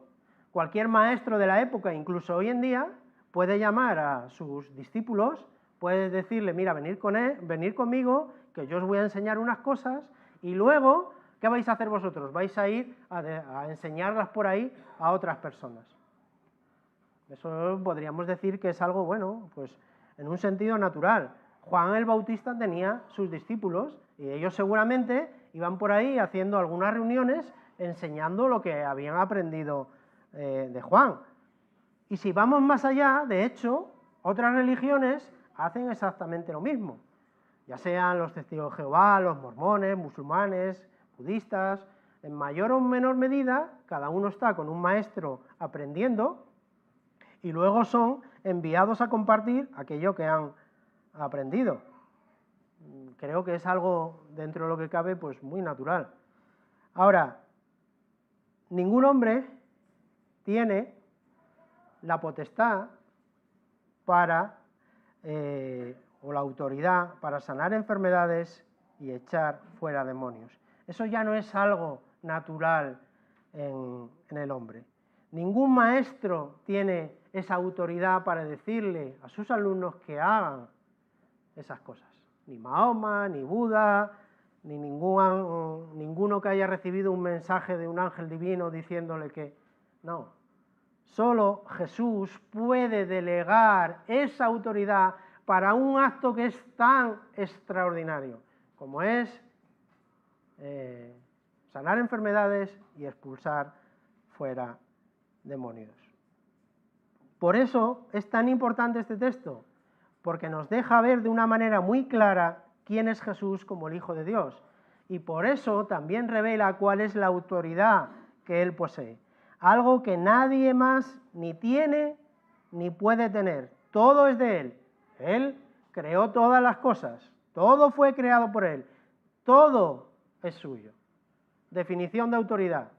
cualquier maestro de la época, incluso hoy en día, puede llamar a sus discípulos, puede decirle, mira, venid conmigo, que yo os voy a enseñar unas cosas, y luego, ¿qué vais a hacer vosotros? Vais a ir a enseñarlas por ahí a otras personas. Eso podríamos decir que es algo, bueno, pues en un sentido natural. Juan el Bautista tenía sus discípulos y ellos seguramente iban por ahí haciendo algunas reuniones enseñando lo que habían aprendido de Juan. Y si vamos más allá, de hecho, otras religiones hacen exactamente lo mismo, ya sean los testigos de Jehová, los mormones, musulmanes, budistas, En mayor o menor medida, cada uno está con un maestro aprendiendo y luego son enviados a compartir aquello que han aprendido. Creo que es algo, dentro de lo que cabe, pues muy natural. Ahora, ningún hombre tiene la potestad para, o la autoridad para sanar enfermedades y echar fuera demonios. Eso ya no es algo natural en el hombre. Ningún maestro tiene esa autoridad para decirle a sus alumnos que hagan esas cosas. Ni Mahoma, ni Buda, ni ninguno que haya recibido un mensaje de un ángel divino diciéndole que no. Solo Jesús puede delegar esa autoridad para un acto que es tan extraordinario como es sanar enfermedades y expulsar fuera demonios. Por eso es tan importante este texto, porque nos deja ver de una manera muy clara quién es Jesús como el Hijo de Dios. Y por eso también revela cuál es la autoridad que Él posee. Algo que nadie más ni tiene ni puede tener. Todo es de Él. Él creó todas las cosas. Todo fue creado por Él. Todo es suyo. Definición de autoridad.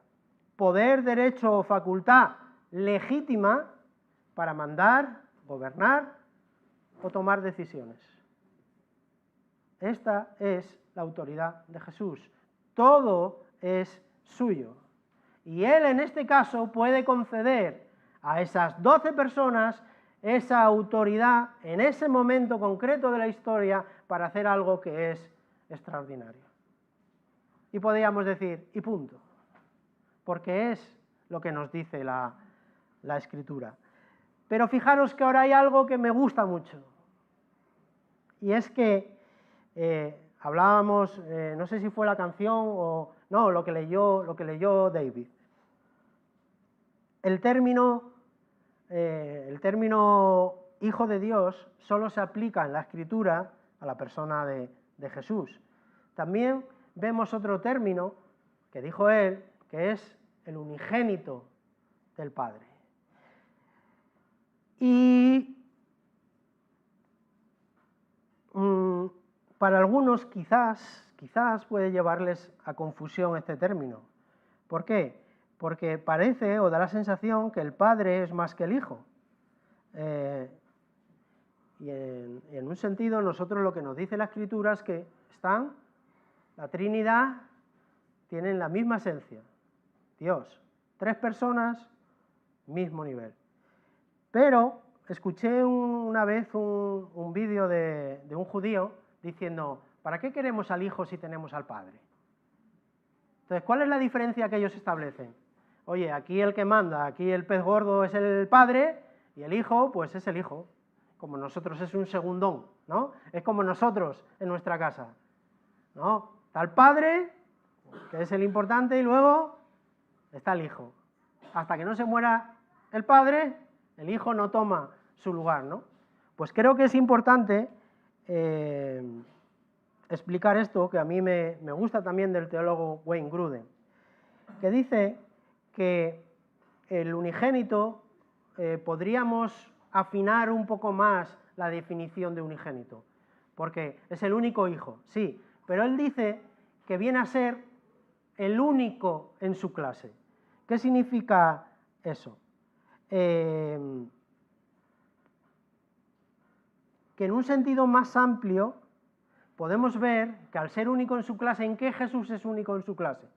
Poder, derecho o facultad legítima para mandar, gobernar o tomar decisiones. Esta es la autoridad de Jesús. Todo es suyo. Y Él en este caso puede conceder a esas 12 personas esa autoridad en ese momento concreto de la historia para hacer algo que es extraordinario. Y podríamos decir, y punto, porque es lo que nos dice la Escritura. Pero fijaros que ahora hay algo que me gusta mucho, y es que hablábamos, no sé si fue la canción o no, lo que leyó David. El término Hijo de Dios solo se aplica en la Escritura a la persona de Jesús. También vemos otro término que dijo él, que es el unigénito del Padre. Y para algunos quizás puede llevarles a confusión este término. ¿Por qué? Porque parece o da la sensación que el Padre es más que el Hijo. Y en un sentido nosotros lo que nos dice la Escritura es que la Trinidad tienen la misma esencia. Dios, 3 personas, mismo nivel. Pero escuché una vez un vídeo de un judío diciendo, ¿para qué queremos al Hijo si tenemos al Padre? Entonces, ¿cuál es la diferencia que ellos establecen? Oye, aquí el que manda, aquí el pez gordo es el Padre y el Hijo, pues es el Hijo. Como nosotros es un segundón, ¿no? Es como nosotros en nuestra casa, ¿no? Está el Padre, que es el importante, y luego está el Hijo. Hasta que no se muera el Padre, el Hijo no toma su lugar, ¿no? Pues creo que es importante explicar esto, que a mí me gusta también del teólogo Wayne Grudem, que dice que el unigénito podríamos afinar un poco más la definición de unigénito, porque es el único hijo, sí, pero él dice que viene a ser el único en su clase. ¿Qué significa eso? Que en un sentido más amplio podemos ver que al ser único en su clase, ¿en qué Jesús es único en su clase?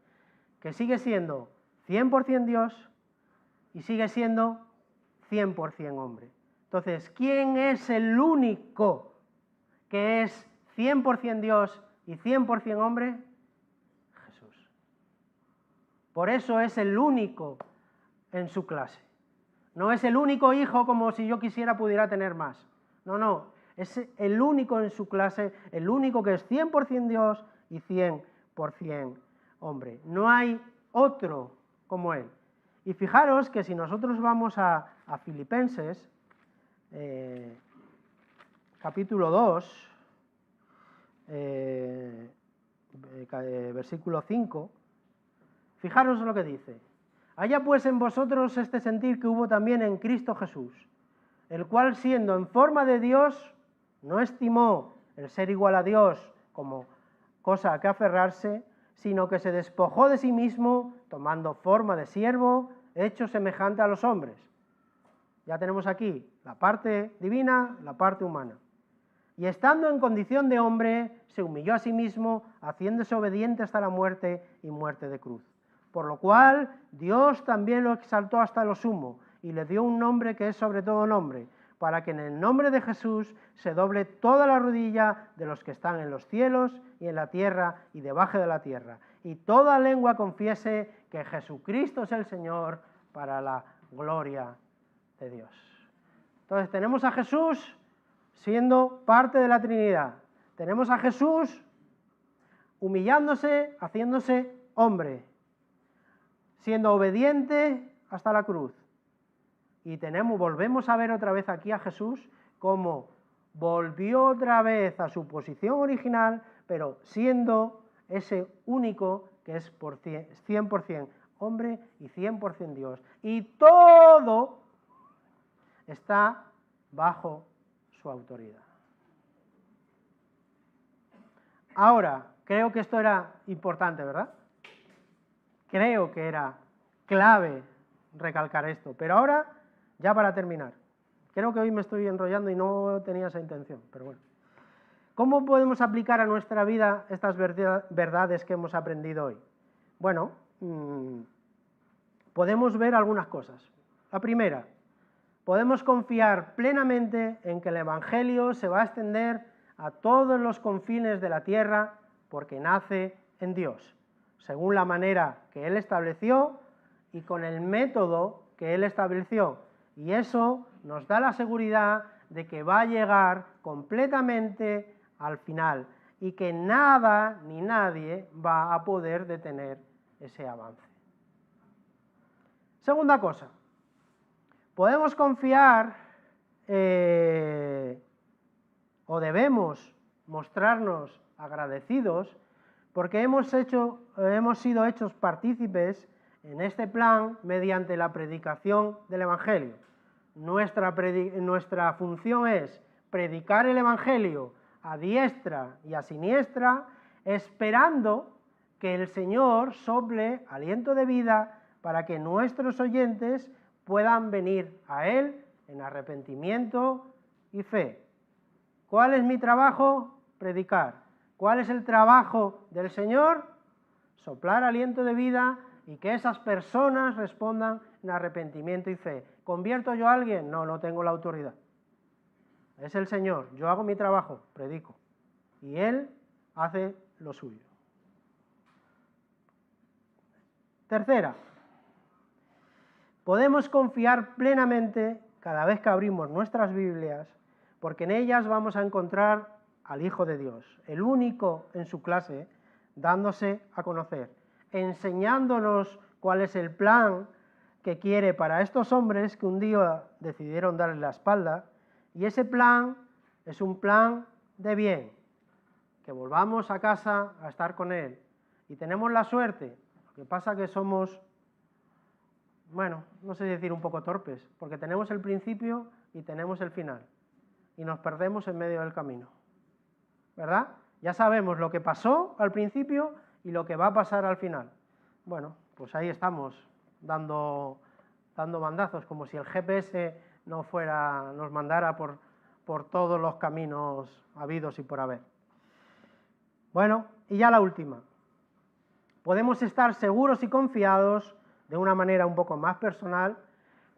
Que sigue siendo 100% Dios y sigue siendo 100% hombre. Entonces, ¿quién es el único que es 100% Dios y 100% hombre? Jesús. Por eso es el único en su clase. No es el único hijo como si yo quisiera pudiera tener más. No, es el único en su clase, el único que es 100% Dios y 100% hombre. No hay otro como él. Y fijaros que si nosotros vamos a Filipenses, capítulo 2, versículo 5, Fijaros lo que dice. Haya pues en vosotros este sentir que hubo también en Cristo Jesús, el cual siendo en forma de Dios, no estimó el ser igual a Dios como cosa a que aferrarse, sino que se despojó de sí mismo, tomando forma de siervo, hecho semejante a los hombres. Ya tenemos aquí la parte divina, la parte humana. Y estando en condición de hombre, se humilló a sí mismo, haciéndose obediente hasta la muerte y muerte de cruz. Por lo cual, Dios también lo exaltó hasta lo sumo, y le dio un nombre que es sobre todo nombre, para que en el nombre de Jesús se doble toda la rodilla de los que están en los cielos y en la tierra y debajo de la tierra, y toda lengua confiese que Jesucristo es el Señor, para la gloria de Dios. Entonces tenemos a Jesús siendo parte de la Trinidad. Tenemos a Jesús humillándose, haciéndose hombre, siendo obediente hasta la cruz. Y volvemos a ver otra vez aquí a Jesús como volvió otra vez a su posición original, pero siendo ese único que es 100% hombre y 100% Dios. Y todo está bajo su autoridad. Ahora, creo que esto era importante, ¿verdad? Creo que era clave recalcar esto, pero ahora, ya para terminar, creo que hoy me estoy enrollando y no tenía esa intención, pero bueno. ¿Cómo podemos aplicar a nuestra vida estas verdades que hemos aprendido hoy? Bueno, podemos ver algunas cosas. La primera, podemos confiar plenamente en que el Evangelio se va a extender a todos los confines de la tierra porque nace en Dios, según la manera que Él estableció y con el método que Él estableció. Y eso nos da la seguridad de que va a llegar completamente al final y que nada ni nadie va a poder detener ese avance. Segunda cosa, podemos confiar o debemos mostrarnos agradecidos porque hemos sido hechos partícipes en este plan mediante la predicación del Evangelio. Nuestra función es predicar el Evangelio a diestra y a siniestra, esperando que el Señor sople aliento de vida para que nuestros oyentes puedan venir a Él en arrepentimiento y fe. ¿Cuál es mi trabajo? Predicar. ¿Cuál es el trabajo del Señor? Soplar aliento de vida y que esas personas respondan en arrepentimiento y fe. ¿Convierto yo a alguien? No, no tengo la autoridad. Es el Señor. Yo hago mi trabajo, predico. Y Él hace lo suyo. Tercera, podemos confiar plenamente cada vez que abrimos nuestras Biblias, porque en ellas vamos a encontrar al Hijo de Dios, el único en su clase, dándose a conocer, enseñándonos cuál es el plan que quiere para estos hombres que un día decidieron darle la espalda, y ese plan es un plan de bien, que volvamos a casa a estar con Él. Y tenemos la suerte, lo que pasa que somos, bueno, no sé decir un poco torpes, porque tenemos el principio y tenemos el final, y nos perdemos en medio del camino, ¿verdad? Ya sabemos lo que pasó al principio y lo que va a pasar al final. Bueno, pues ahí estamos, dando bandazos, como si el GPS nos mandara por todos los caminos habidos y por haber. Bueno, y ya la última. Podemos estar seguros y confiados, de una manera un poco más personal,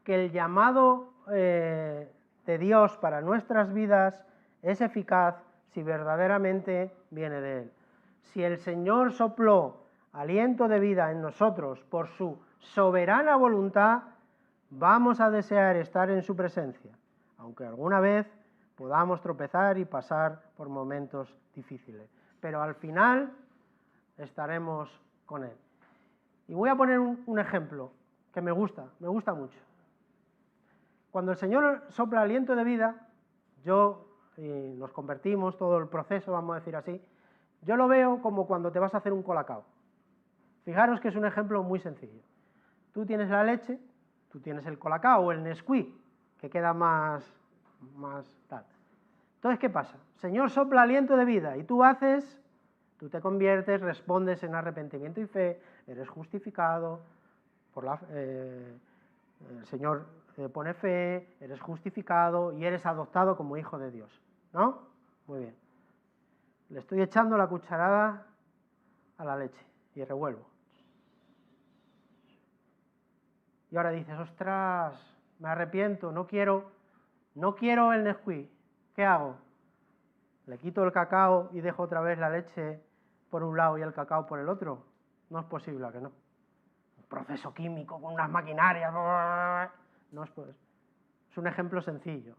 que el llamado de Dios para nuestras vidas es eficaz si verdaderamente viene de Él. Si el Señor sopló aliento de vida en nosotros por su soberana voluntad, vamos a desear estar en su presencia, aunque alguna vez podamos tropezar y pasar por momentos difíciles. Pero al final estaremos con Él. Y voy a poner un ejemplo que me gusta mucho. Cuando el Señor sopla aliento de vida, nos convertimos, todo el proceso, vamos a decir así, yo lo veo como cuando te vas a hacer un colacao. Fijaros que es un ejemplo muy sencillo. Tú tienes la leche, tú tienes el Colacao o el Nesquik, que queda más tal. Entonces, ¿qué pasa? Señor sopla aliento de vida y tú te conviertes, respondes en arrepentimiento y fe, eres justificado, el Señor pone fe, eres justificado y eres adoptado como hijo de Dios, ¿no? Muy bien. Le estoy echando la cucharada a la leche y revuelvo. Y ahora dices, ostras, me arrepiento, no quiero el Nesquik. ¿Qué hago? ¿Le quito el cacao y dejo otra vez la leche por un lado y el cacao por el otro? No es posible, ¿a que no? Un proceso químico con unas maquinarias. No es posible. Es un ejemplo sencillo.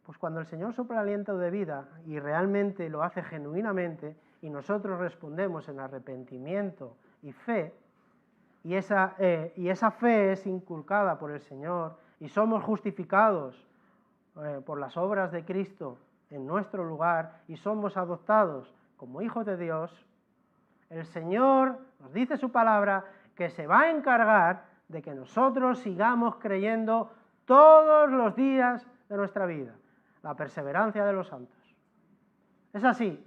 Pues cuando el Señor sopla aliento de vida y realmente lo hace genuinamente y nosotros respondemos en arrepentimiento y fe, y esa fe es inculcada por el Señor y somos justificados por las obras de Cristo en nuestro lugar y somos adoptados como hijos de Dios, el Señor nos dice su palabra que se va a encargar de que nosotros sigamos creyendo todos los días de nuestra vida, la perseverancia de los santos. Es así,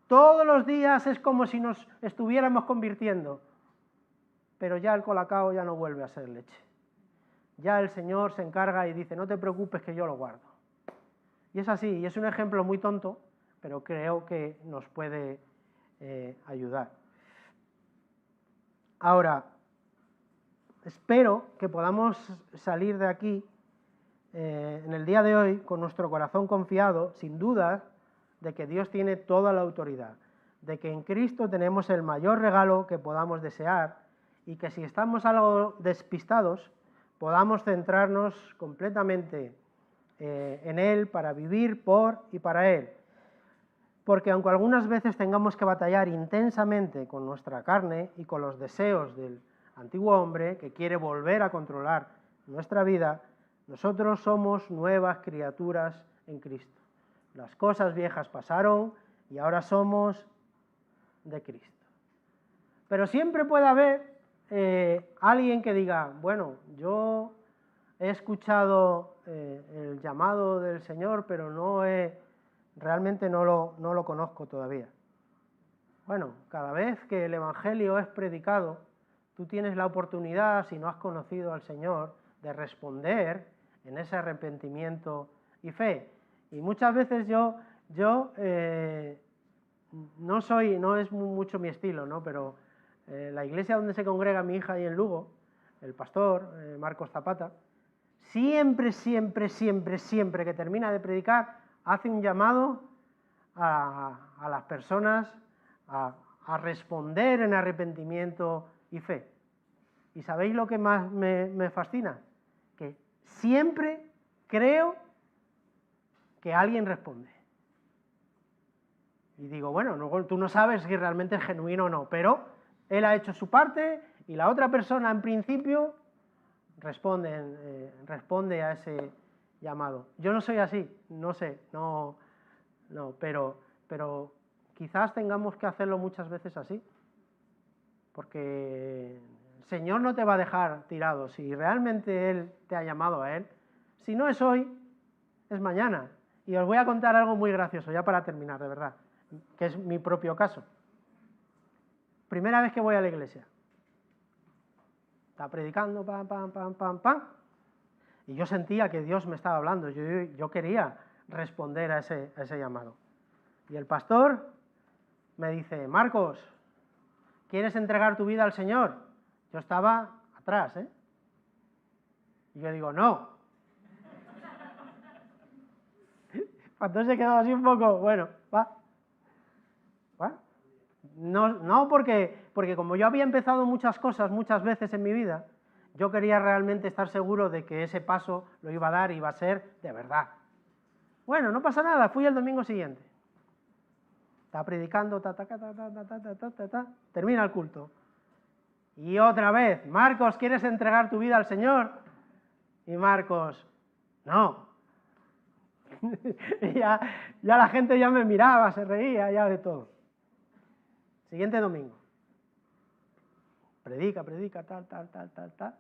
todos los días es como si nos estuviéramos convirtiendo, pero ya el Colacao ya no vuelve a ser leche. Ya el Señor se encarga y dice, no te preocupes que yo lo guardo. Y es así, y es un ejemplo muy tonto, pero creo que nos puede ayudar. Ahora, espero que podamos salir de aquí en el día de hoy con nuestro corazón confiado, sin duda, de que Dios tiene toda la autoridad, de que en Cristo tenemos el mayor regalo que podamos desear y que si estamos algo despistados, podamos centrarnos completamente en Él para vivir por y para Él. Porque aunque algunas veces tengamos que batallar intensamente con nuestra carne y con los deseos del antiguo hombre que quiere volver a controlar nuestra vida, nosotros somos nuevas criaturas en Cristo. Las cosas viejas pasaron y ahora somos de Cristo. Pero siempre puede haber alguien que diga, bueno, yo he escuchado el llamado del Señor, pero realmente no lo conozco todavía. Bueno, cada vez que el Evangelio es predicado, tú tienes la oportunidad, si no has conocido al Señor, de responder en ese arrepentimiento y fe. Y muchas veces yo no es mucho mi estilo, ¿no? Pero la iglesia donde se congrega mi hija ahí en Lugo, el pastor Marcos Zapata, siempre que termina de predicar, hace un llamado a las personas a responder en arrepentimiento y fe. ¿Y sabéis lo que más me fascina? Que siempre creo que alguien responde. Y digo, bueno, tú no sabes si realmente es genuino o no, pero él ha hecho su parte y la otra persona en principio responde a ese llamado. Yo no soy así, no sé, pero quizás tengamos que hacerlo muchas veces así, porque el Señor no te va a dejar tirado. Si realmente Él te ha llamado a Él, si no es hoy, es mañana. Y os voy a contar algo muy gracioso, ya para terminar, de verdad, que es mi propio caso. Primera vez que voy a la iglesia. Está predicando, pam, y yo sentía que Dios me estaba hablando, yo quería responder a ese llamado. Y el pastor me dice, Marcos, ¿quieres entregar tu vida al Señor? Yo estaba atrás, Y yo digo, no. Entonces se quedó así un poco, bueno, va. No porque como yo había empezado muchas cosas muchas veces en mi vida, yo quería realmente estar seguro de que ese paso lo iba a dar y iba a ser de verdad. Bueno, no pasa nada, fui el domingo siguiente. Está predicando, termina el culto. Y otra vez, Marcos, ¿quieres entregar tu vida al Señor? Y Marcos, no. Y ya la gente ya me miraba, se reía, ya de todo. Siguiente domingo. predica, tal.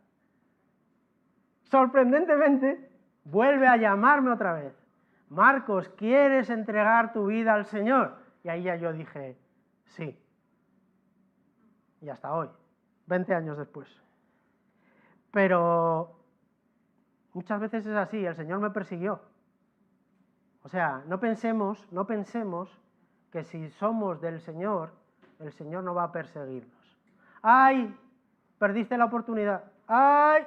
Sorprendentemente, vuelve a llamarme otra vez. Marcos, ¿quieres entregar tu vida al Señor? Y ahí ya yo dije, sí. Y hasta hoy, 20 años después. Pero muchas veces es así, el Señor me persiguió. O sea, no pensemos que si somos del Señor, el Señor no va a perseguirnos. ¡Ay! Perdiste la oportunidad. ¡Ay!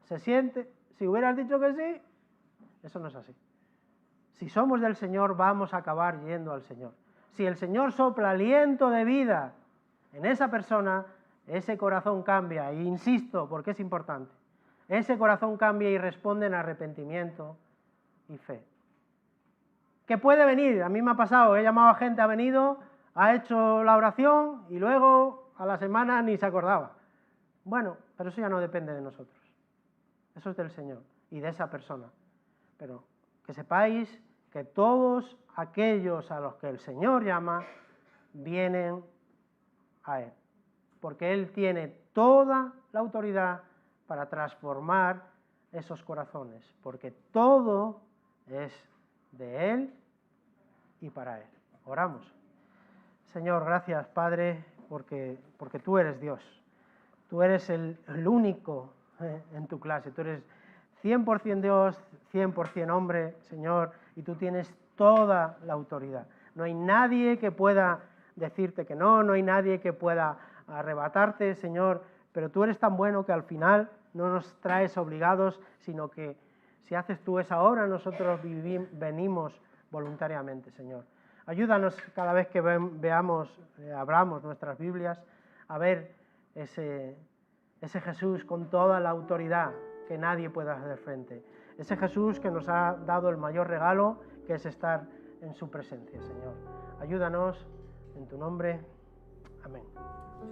Se siente. Si hubieras dicho que sí, eso no es así. Si somos del Señor, vamos a acabar yendo al Señor. Si el Señor sopla aliento de vida en esa persona, ese corazón cambia. E insisto, porque es importante. Ese corazón cambia y responde en arrepentimiento y fe. Que puede venir, a mí me ha pasado, he llamado a gente, ha venido, ha hecho la oración y luego a la semana ni se acordaba. Bueno, pero eso ya no depende de nosotros. Eso es del Señor y de esa persona. Pero que sepáis que todos aquellos a los que el Señor llama, vienen a Él. Porque Él tiene toda la autoridad para transformar esos corazones. Porque todo es de Él y para Él. Oramos. Señor, gracias, Padre, porque tú eres Dios. Tú eres el único en tu clase. Tú eres 100% Dios, 100% hombre, Señor, y tú tienes toda la autoridad. No hay nadie que pueda decirte que no, no hay nadie que pueda arrebatarte, Señor, pero tú eres tan bueno que al final no nos traes obligados, sino que si haces tú esa obra, nosotros venimos voluntariamente, Señor. Ayúdanos cada vez que abramos nuestras Biblias, a ver ese Jesús con toda la autoridad que nadie pueda hacer frente. Ese Jesús que nos ha dado el mayor regalo, que es estar en su presencia, Señor. Ayúdanos, en tu nombre. Amén.